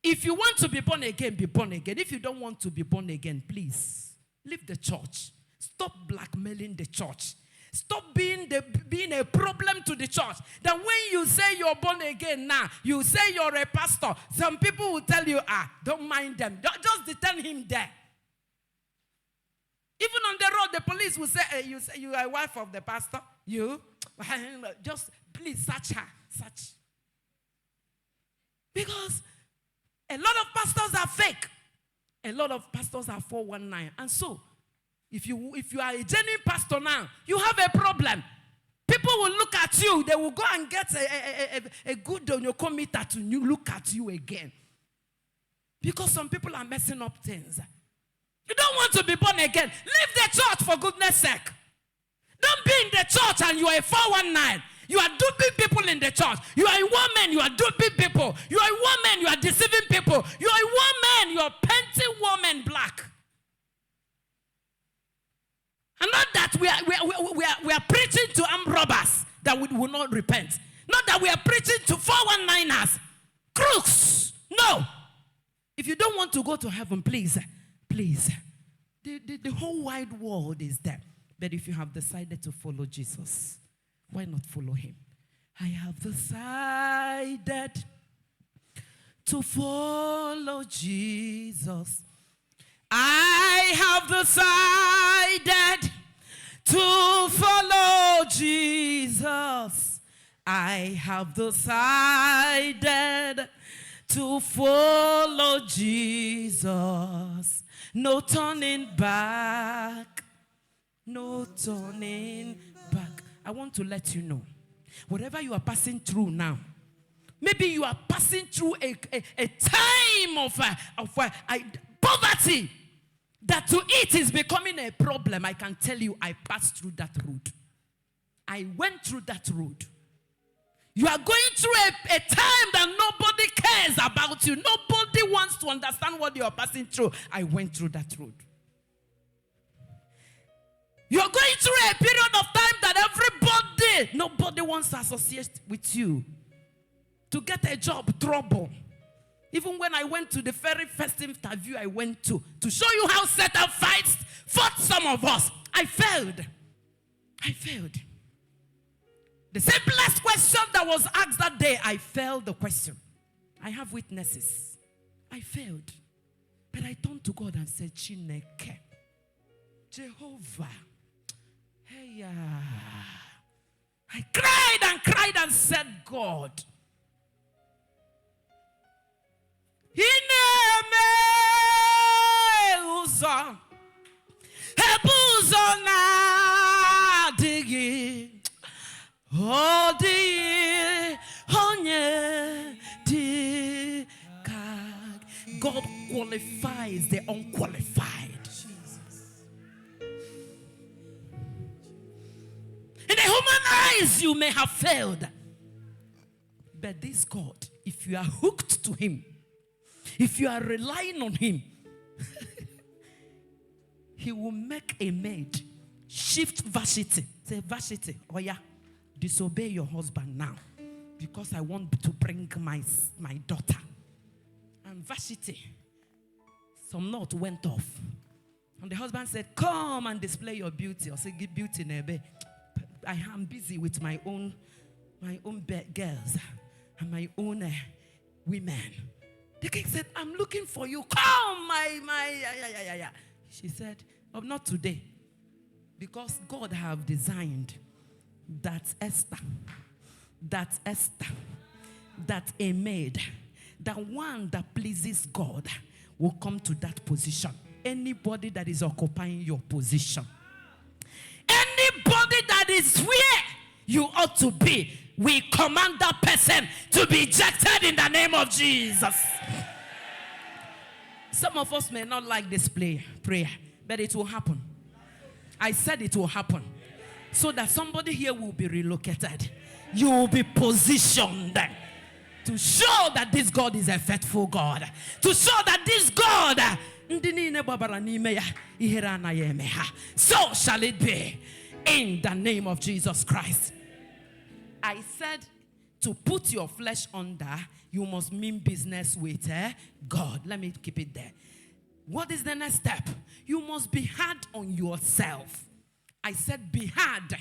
If you want to be born again, be born again. If you don't want to be born again, please leave the church. Stop blackmailing the church. Stop being a problem to the church. Then when you say you're born again now, you say you're a pastor, some people will tell you, don't mind them. Just detain him there. Even on the road, the police will say, you say you are a wife of the pastor. You? Just please search her. Search. Because a lot of pastors are fake. A lot of pastors are 419. And so, if you are a genuine pastor now, you have a problem. People people will look at you. They will go and get a good meter to look at you again. Because some people are messing up things. You don't want to be born again. Leave the church for goodness sake. Don't be in the church and you are a 419. You are duping people in the church. You are a woman, you are duping people. You are a woman, you are deceiving people. You are a woman, you are painting women black. And not that we are preaching to armed robbers that we will not repent. Not that we are preaching to 419ers, crooks. No. If you don't want to go to heaven, please. The whole wide world is there. But if you have decided to follow Jesus, why not follow him? I have decided to follow Jesus. I have decided to follow Jesus. I have decided to follow Jesus. No turning back. No turning back. I want to let you know, whatever you are passing through now, maybe you are passing through a time of poverty, that to eat is becoming a problem. I can tell you, I passed through that road. I went through that road. You are going through a time that nobody cares about you. Nobody wants to understand what you are passing through. I went through that road. You are going through a period of time that nobody wants to associate with you. To get a job, trouble. Even when I went to the very first interview I went to show you how Satan fought some of us, I failed. The simplest question that was asked that day, I failed the question. I have witnesses. I failed. But I turned to God and said, Chineke, Jehovah, hey, I cried and said, God, Ineme uzo, hebuzo na digi, odi onye di kag. God qualifies the unqualified. In the human eyes, you may have failed. But this God, if you are hooked to him, if you are relying on him, he will make a maid shift Vashti. Say, Vashti, oh yeah, disobey your husband now, because I want to bring my daughter. And Vashti, some note went off. And the husband said, come and display your beauty. Or say, give beauty, nebe. I am busy with my own girls and my own women. The king said, I'm looking for you. Come, my. She said, oh, not today. Because God have designed that Esther, that a maid, that one that pleases God will come to that position. Anybody that is occupying your position, anybody that is where you ought to be, we command that person to be ejected in the name of Jesus. Some of us may not like this prayer, but it will happen. I said it will happen. So that somebody here will be relocated. You will be positioned to show that this God is a faithful God. To show that this God, so shall it be in the name of Jesus Christ. I said to put your flesh under, you must mean business with God. Let me keep it there. What is the next step? You must be hard on yourself. I said be hard.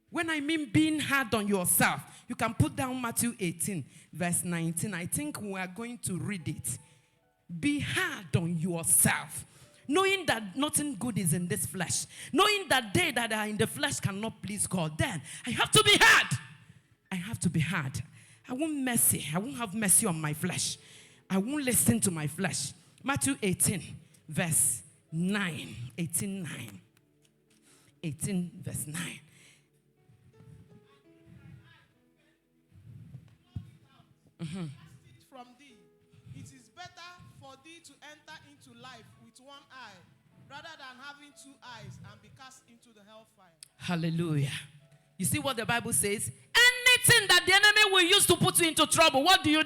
When I mean being hard on yourself, you can put down Matthew 18, verse 19. I think we are going to read it. Be hard on yourself. Knowing that nothing good is in this flesh. Knowing that they that are in the flesh cannot please God. Then I have to be hard. I have to be hard. I won't have mercy on my flesh. I won't listen to my flesh. Matthew 18, verse 9. 18, verse 9. From thee, it is better for thee to enter into life with one eye, rather than having two eyes and be cast into the hellfire. Hallelujah. You see what the Bible says? Anything that the enemy will use to put you into trouble, what do?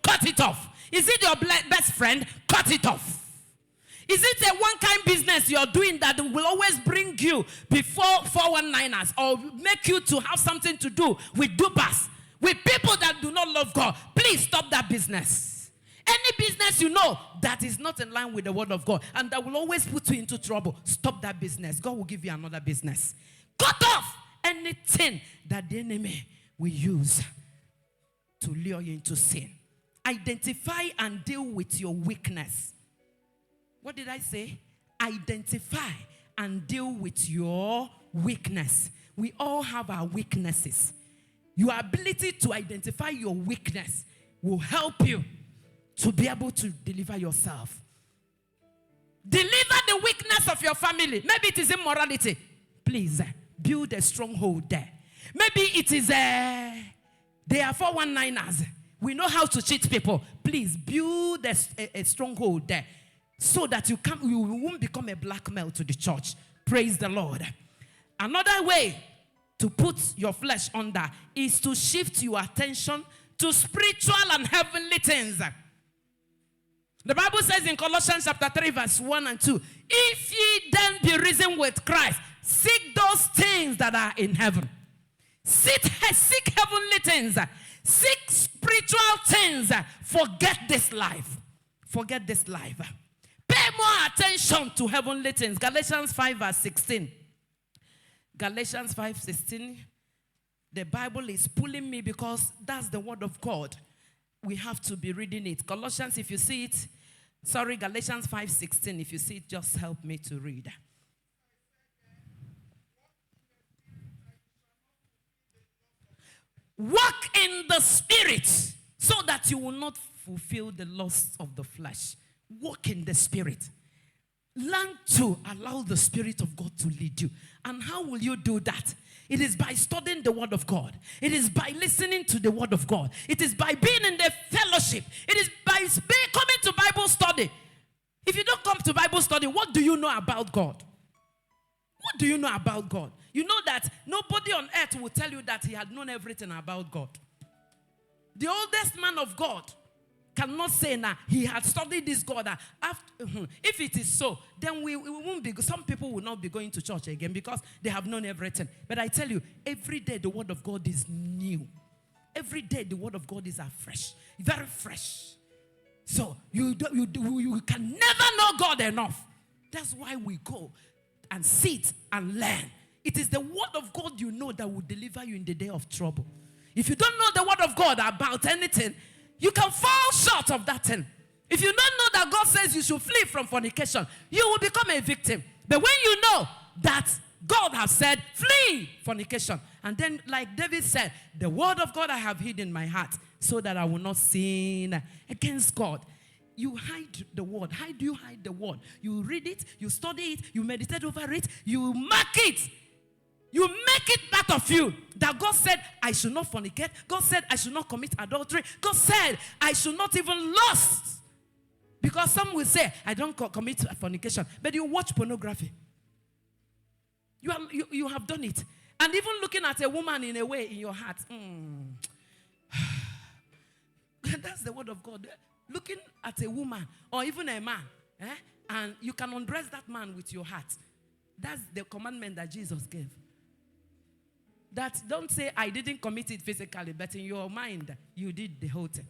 Cut it off. Is it your best friend? Cut it off. Is it a one-kind business you're doing that will always bring you before 419ers or make you to have something to do with dupers, with people that do not love God? Please stop that business. Any business you know that is not in line with the word of God and that will always put you into trouble, stop that business. God will give you another business. Cut off anything that the enemy will use to lure you into sin. Identify and deal with your weakness. What did I say? Identify and deal with your weakness. We all have our weaknesses. Your ability to identify your weakness will help you to be able to deliver yourself. Deliver the weakness of your family. Maybe it is immorality. Please, build a stronghold there. Maybe it is they are 419ers. We know how to cheat people. Please build a stronghold there, so that you won't become a blackmail to the church. Praise the Lord. Another way to put your flesh under is to shift your attention to spiritual and heavenly things. The Bible says in Colossians chapter 3 verse 1 and 2, if ye then be risen with Christ, seek those things that are in heaven. Seek heavenly things. Seek spiritual things. Forget this life. Forget this life. Pay more attention to heavenly things. Galatians 5 verse 16. Galatians 5:16. The Bible is pulling me because that's the word of God. We have to be reading it. Colossians, if you see it. Galatians 5:16. If you see it, just help me to read. Walk in the Spirit so that you will not fulfill the lusts of the flesh. Walk in the Spirit. Learn to allow the Spirit of God to lead you. And how will you do that? It is by studying the Word of God. It is by listening to the Word of God. It is by being in the fellowship. It is by coming to Bible study. If you don't come to Bible study, what do you know about God? What do you know about God? You know that nobody on earth will tell you that he had known everything about God. The oldest man of God cannot say now he had studied this God. If it is so, then we won't be. Some people will not be going to church again because they have known everything. But I tell you, every day the word of God is new. Every day the word of God is afresh, very fresh. So you can never know God enough. That's why we go and sit and learn. It is the word of God you know that will deliver you in the day of trouble. If you don't know the word of God about anything, you can fall short of that thing. If you don't know that God says you should flee from fornication, you will become a victim. But when you know that God has said, flee fornication. And then, like David said, the word of God I have hid in my heart so that I will not sin against God. You hide the word. How do you hide the word? You read it, you study it, you meditate over it, you mark it. You make it part of you. That God said, I should not fornicate. God said, I should not commit adultery. God said, I should not even lust. Because some will say, I don't commit fornication. But you watch pornography. You have done it. And even looking at a woman in a way in your heart. That's the word of God. Looking at a woman or even a man. And you can undress that man with your heart. That's the commandment that Jesus gave. That don't say, I didn't commit it physically, but in your mind, you did the whole thing.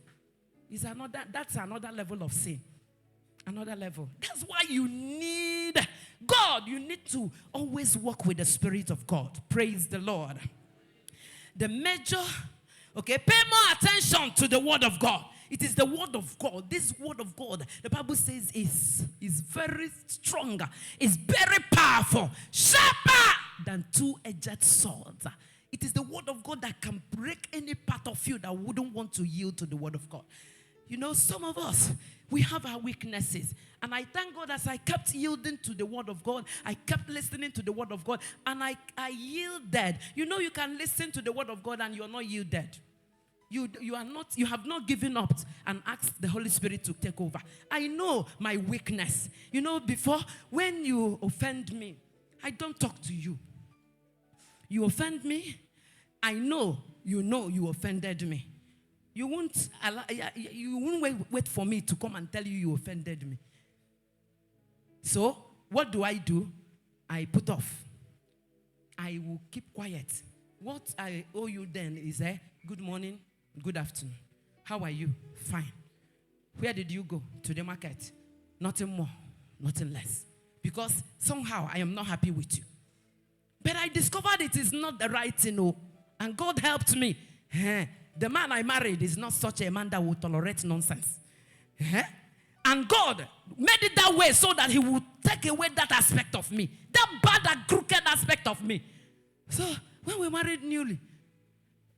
That's another level of sin. Another level. That's why you need God. You need to always walk with the Spirit of God. Praise the Lord. The major, pay more attention to the word of God. It is the word of God. This word of God, the Bible says, is very strong. Is very powerful. Sharper than two-edged swords. It is the word of God that can break any part of you that wouldn't want to yield to the word of God. You know, some of us, we have our weaknesses. And I thank God as I kept yielding to the word of God, I kept listening to the word of God, and I yielded. You know, you can listen to the word of God and you're not yielded. You have not given up and asked the Holy Spirit to take over. I know my weakness. Before, when you offend me, I don't talk to you. You offend me, I know you offended me. You won't wait for me to come and tell you offended me. So, what do? I put off. I will keep quiet. What I owe you then is good morning, good afternoon. How are you? Fine. Where did you go? To the market. Nothing more, nothing less. Because somehow I am not happy with you. But I discovered it is not the right thing. And God helped me. The man I married is not such a man that will tolerate nonsense. And God made it that way so that he would take away that aspect of me. That bad and crooked aspect of me. So, when we married newly,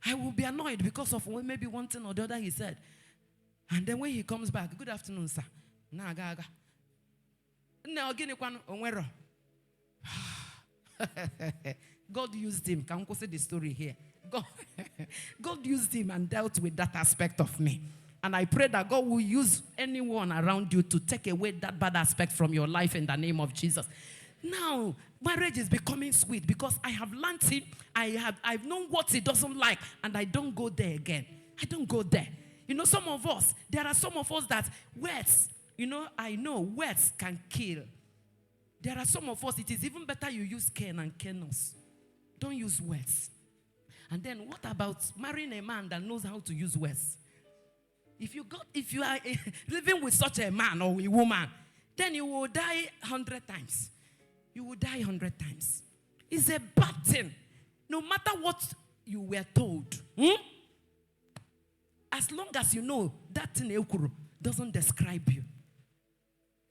I will be annoyed because of maybe one thing or the other he said. And then when he comes back, good afternoon, sir. God used him. Can we say the story here? God used him and dealt with that aspect of me. And I pray that God will use anyone around you to take away that bad aspect from your life in the name of Jesus. Now, marriage is becoming sweet because I have learned it. I've known what he doesn't like, and I don't go there again. I don't go there. Some of us, there are some of us that words, I know words can kill. There are some of us, it is even better you use cane and canos. Don't use words. And then what about marrying a man that knows how to use words? If you are living with such a man or a woman, then you will die 100 times. You will die 100 times. It's a bad thing. No matter what you were told. As long as you know that thing doesn't describe you.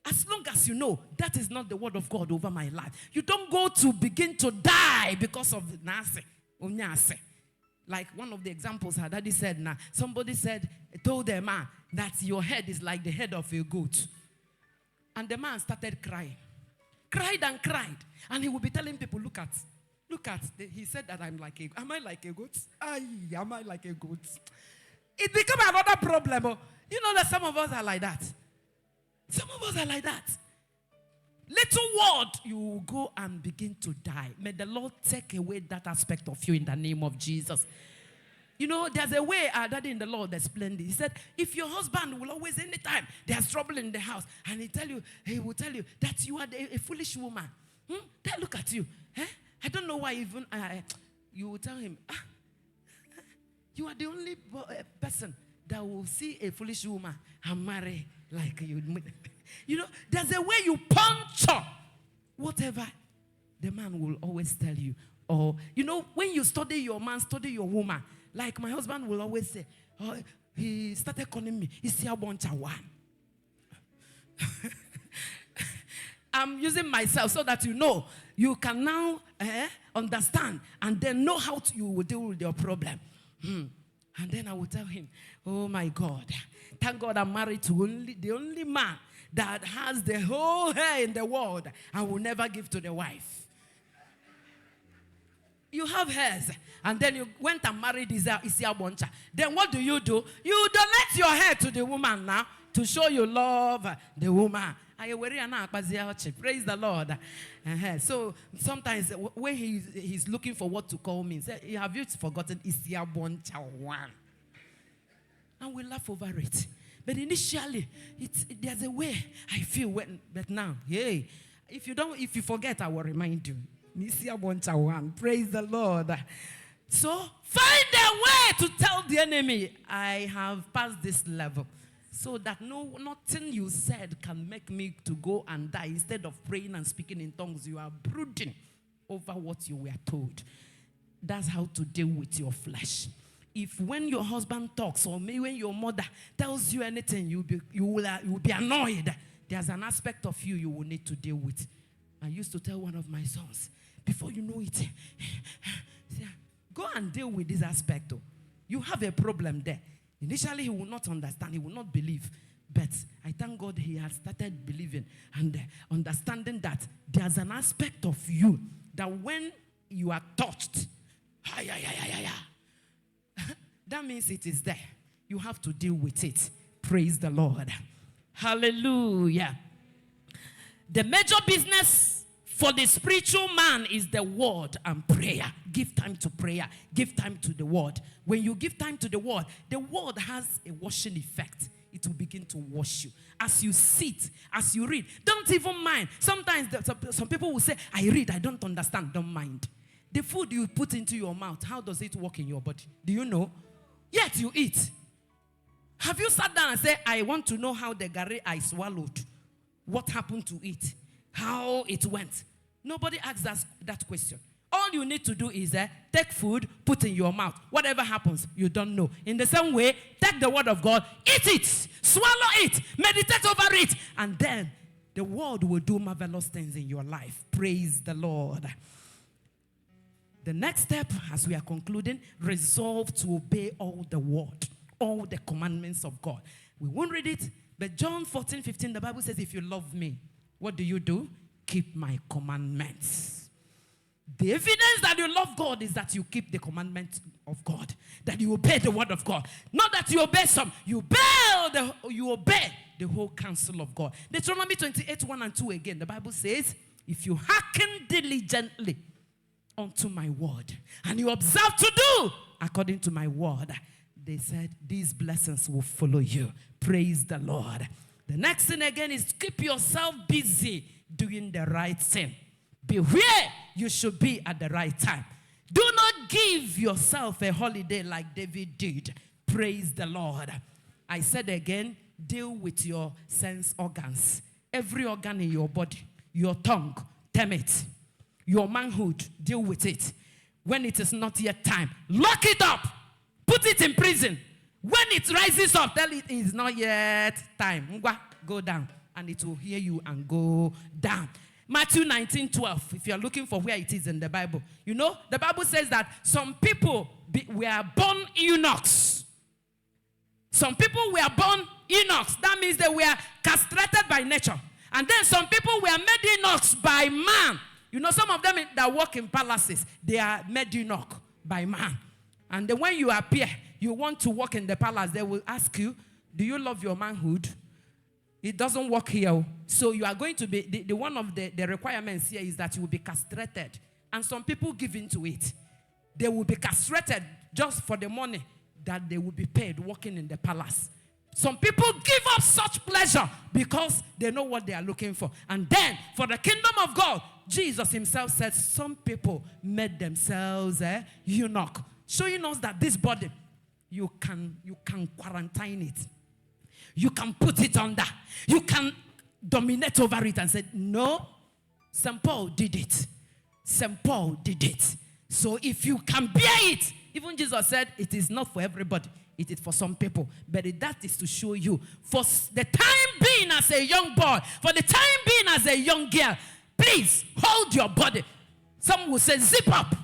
As long as you know that is not the word of God over my life. You don't go to begin to die because of nase. Like one of the examples her daddy said now. Somebody told a man that your head is like the head of a goat. And the man started crying. Cried and cried. And he would be telling people, look at. He said that am I like a goat? Am I like a goat? It became another problem. That some of us are like that. Some of us are like that. Little word, you will go and begin to die. May the Lord take away that aspect of you in the name of Jesus. There's a way our daddy in the Lord explained it. He said, if your husband will always, anytime there's trouble in the house, and he will tell you that you are a foolish woman. Then look at you. I don't know why even you will tell him, you are the only person that will see a foolish woman and marry like you. There's a way you puncture whatever the man will always tell you. Or, when you study your man, study your woman. Like my husband will always say, he started calling me, Isiaboncha. I'm using myself so that you can now understand and then know how you will deal with your problem. And then I will tell him, oh my God, thank God I'm married to the only man that has the whole hair in the world and will never give to the wife. You have hairs, and then you went and married Isiaboncha. Then what do? You donate your hair to the woman now to show you love the woman. Praise the Lord. So sometimes when he's looking for what to call me, say, have you forgotten Isiaboncha one? And we laugh over it. But initially, there's a way I feel but now, if you forget, I will remind you. Praise the Lord. So find a way to tell the enemy, I have passed this level. So that nothing you said can make me to go and die. Instead of praying and speaking in tongues, you are brooding over what you were told. That's how to deal with your flesh. If when your husband talks, or maybe when your mother tells you anything, you will be annoyed. There's an aspect of you will need to deal with. I used to tell one of my sons, before you know it, go and deal with this aspect. You have a problem there. Initially, he will not understand. He will not believe. But I thank God he has started believing and understanding that there's an aspect of you that when you are touched, that means it is there. You have to deal with it. Praise the Lord. Hallelujah. The major business for the spiritual man is the word and prayer. Give time to prayer. Give time to the word. When you give time to the word has a washing effect. It will begin to wash you. As you sit, as you read, don't even mind. Sometimes some people will say, I read, I don't understand. Don't mind. The food you put into your mouth, how does it work in your body? Do you know? Yet you eat. Have you sat down and said, I want to know how the gari I swallowed, what happened to it, how it went? Nobody asks that question. All you need to do is take food, put in your mouth. Whatever happens, you don't know. In the same way, take the word of God, eat it, swallow it, meditate over it, and then the word will do marvelous things in your life. Praise the Lord. The next step, as we are concluding, resolve to obey all the word, all the commandments of God. We won't read it, but John 14:15, the Bible says, if you love me, what do? Keep my commandments. The evidence that you love God is that you keep the commandments of God, that you obey the word of God. Not that you obey some, you obey the whole counsel of God. Deuteronomy 28:1-2 again, the Bible says, if you hearken diligently unto my word, and you observe to do according to my word, they said, these blessings will follow you. Praise the Lord. The next thing again is keep yourself busy doing the right thing. Be where you should be at the right time. Do not give yourself a holiday like David did. Praise the Lord. I said again, deal with your sense organs. Every organ in your body, your tongue, tame it. Your manhood, deal with it. When it is not yet time, lock it up. Put it in prison. When it rises up, tell it is not yet time. Go down. And it will hear you and go down. Matthew 19:12, if you're looking for where it is in the Bible. You know, the Bible says that some people were born eunuchs. Some people were born eunuchs. That means they were castrated by nature. And then some people were made eunuchs by man. You know, some of them that work in palaces, they are made eunuch by man. And then when you appear, you want to work in the palace, they will ask you, do you love your manhood? It doesn't work here. So you are going to be, the one of the requirements here is that you will be castrated. And some people give into it. They will be castrated just for the money that they will be paid working in the palace. Some people give up such pleasure because they know what they are looking for. And then, for the kingdom of God, Jesus himself said some people made themselves eunuch, showing us that this body, you can quarantine it. You can put it under. You can dominate over it and say, no, St. Paul did it. St. Paul did it. So if you can bear it, even Jesus said it is not for everybody. It is for some people. But that is to show you, for the time being as a young boy, for the time being as a young girl, please hold your body. Some will say, zip up.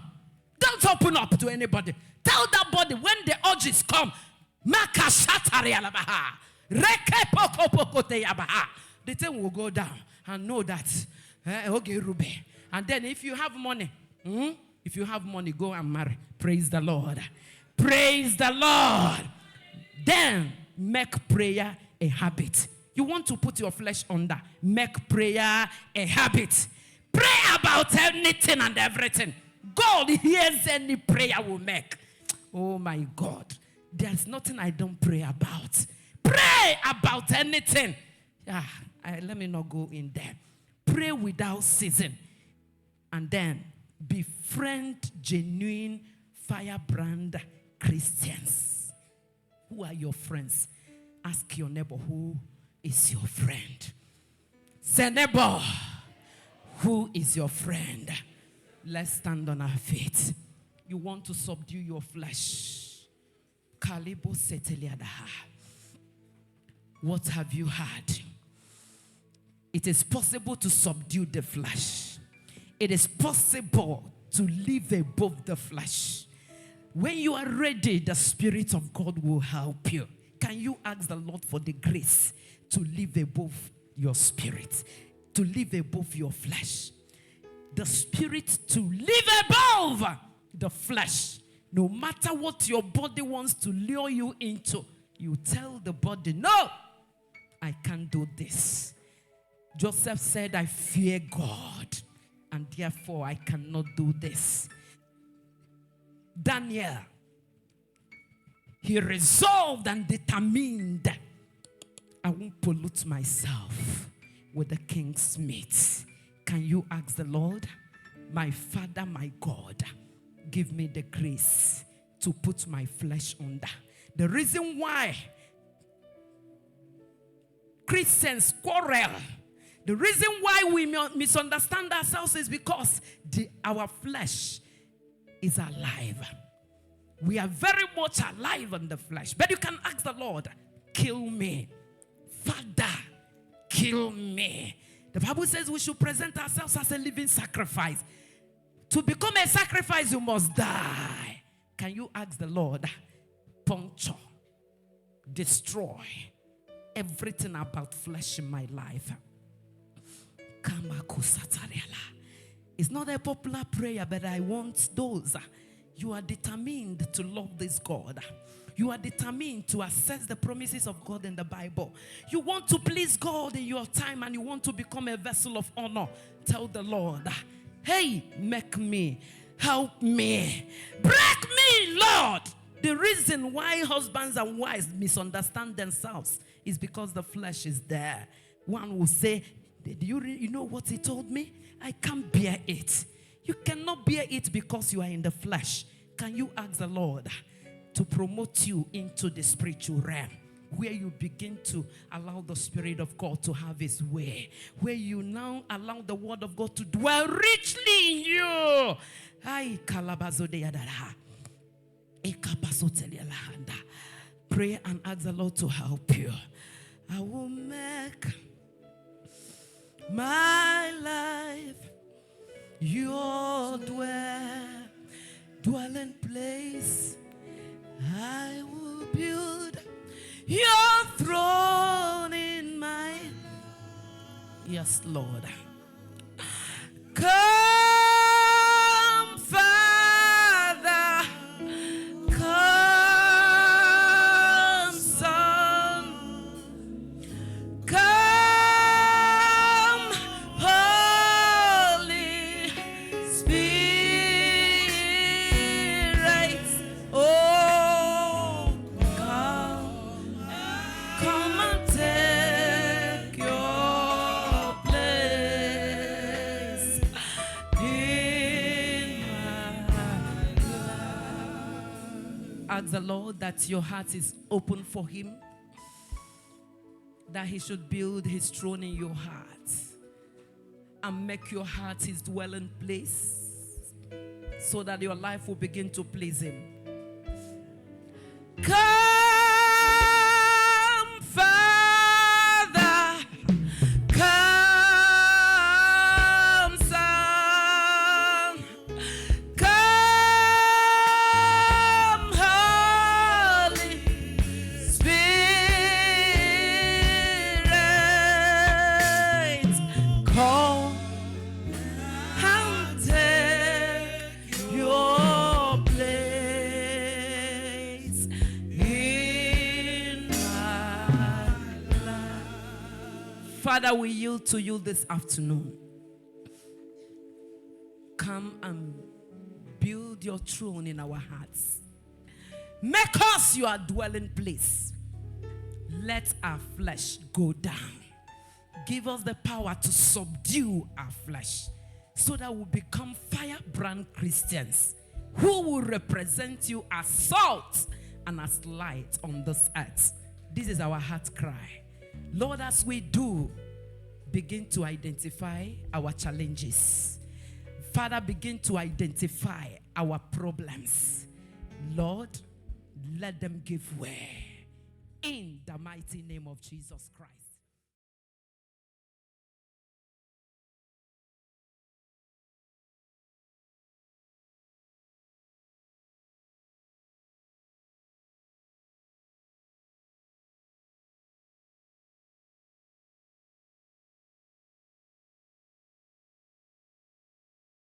Don't open up to anybody. Tell that body when the urges come, the thing will go down and know that. And then if you have money, go and marry. Praise the Lord. Praise the Lord. Then make prayer a habit. You want to put your flesh under. Make prayer a habit. Pray about anything and everything. God hears any prayer we make. Oh my God. There's nothing I don't pray about. Pray about anything. Let me not go in there. Pray without ceasing. And then befriend genuine firebrand Christians. Who are your friends? Ask your neighbor, who is your friend? Say, neighbor, who is your friend? Let's stand on our feet. You want to subdue your flesh. What have you had? It is possible to subdue the flesh. It is possible to live above the flesh. When you are ready, the Spirit of God will help you. Can you ask the Lord for the grace to live above your spirit, to live above your flesh? The Spirit to live above the flesh. No matter what your body wants to lure you into, you tell the body, no, I can't do this. Joseph said, I fear God, and therefore I cannot do this. Daniel, he resolved and determined, I won't pollute myself with the king's meat. Can you ask the Lord, my Father, my God, give me the grace to put my flesh under? The reason why Christians quarrel, the reason why we misunderstand ourselves is because our flesh is alive. We are very much alive in the flesh. But you can ask the Lord, kill me. Father, kill me. The Bible says we should present ourselves as a living sacrifice. To become a sacrifice, you must die. Can you ask the Lord, puncture, destroy everything about flesh in my life? It's not a popular prayer, but I want those. You are determined to love this God. You are determined to assess the promises of God in the Bible. You want to please God in your time, and you want to become a vessel of honor. Tell the Lord, hey, make me, help me, break me, Lord. The reason why husbands and wives misunderstand themselves is because the flesh is there. One will say, you know what he told me? I can't bear it. You cannot bear it because you are in the flesh. Can you ask the Lord to promote you into the spiritual realm, where you begin to allow the Spirit of God to have his way, where you now allow the word of God to dwell richly in you? Pray and ask the Lord to help you. I will make my life your dwelling place. I will build your throne in my... Yes, Lord. Come, Father. Come, Son. Come, Holy Spirit. Oh, come and take your place in my life. Ask the Lord that your heart is open for him, that he should build his throne in your heart and make your heart his dwelling place, so that your life will begin to please him. Come, Father. Come, Son. Come, Holy Spirit. Come and take your place in my life. Father, we yield to you this afternoon. Come and build your throne in our hearts. Make us your dwelling place. Let our flesh go down. Give us the power to subdue our flesh, so that we'll become firebrand Christians who will represent you as salt and as light on this earth. This is our heart cry. Lord, as we do, begin to identify our challenges. Father, begin to identify our problems. Lord, let them give way in the mighty name of Jesus Christ.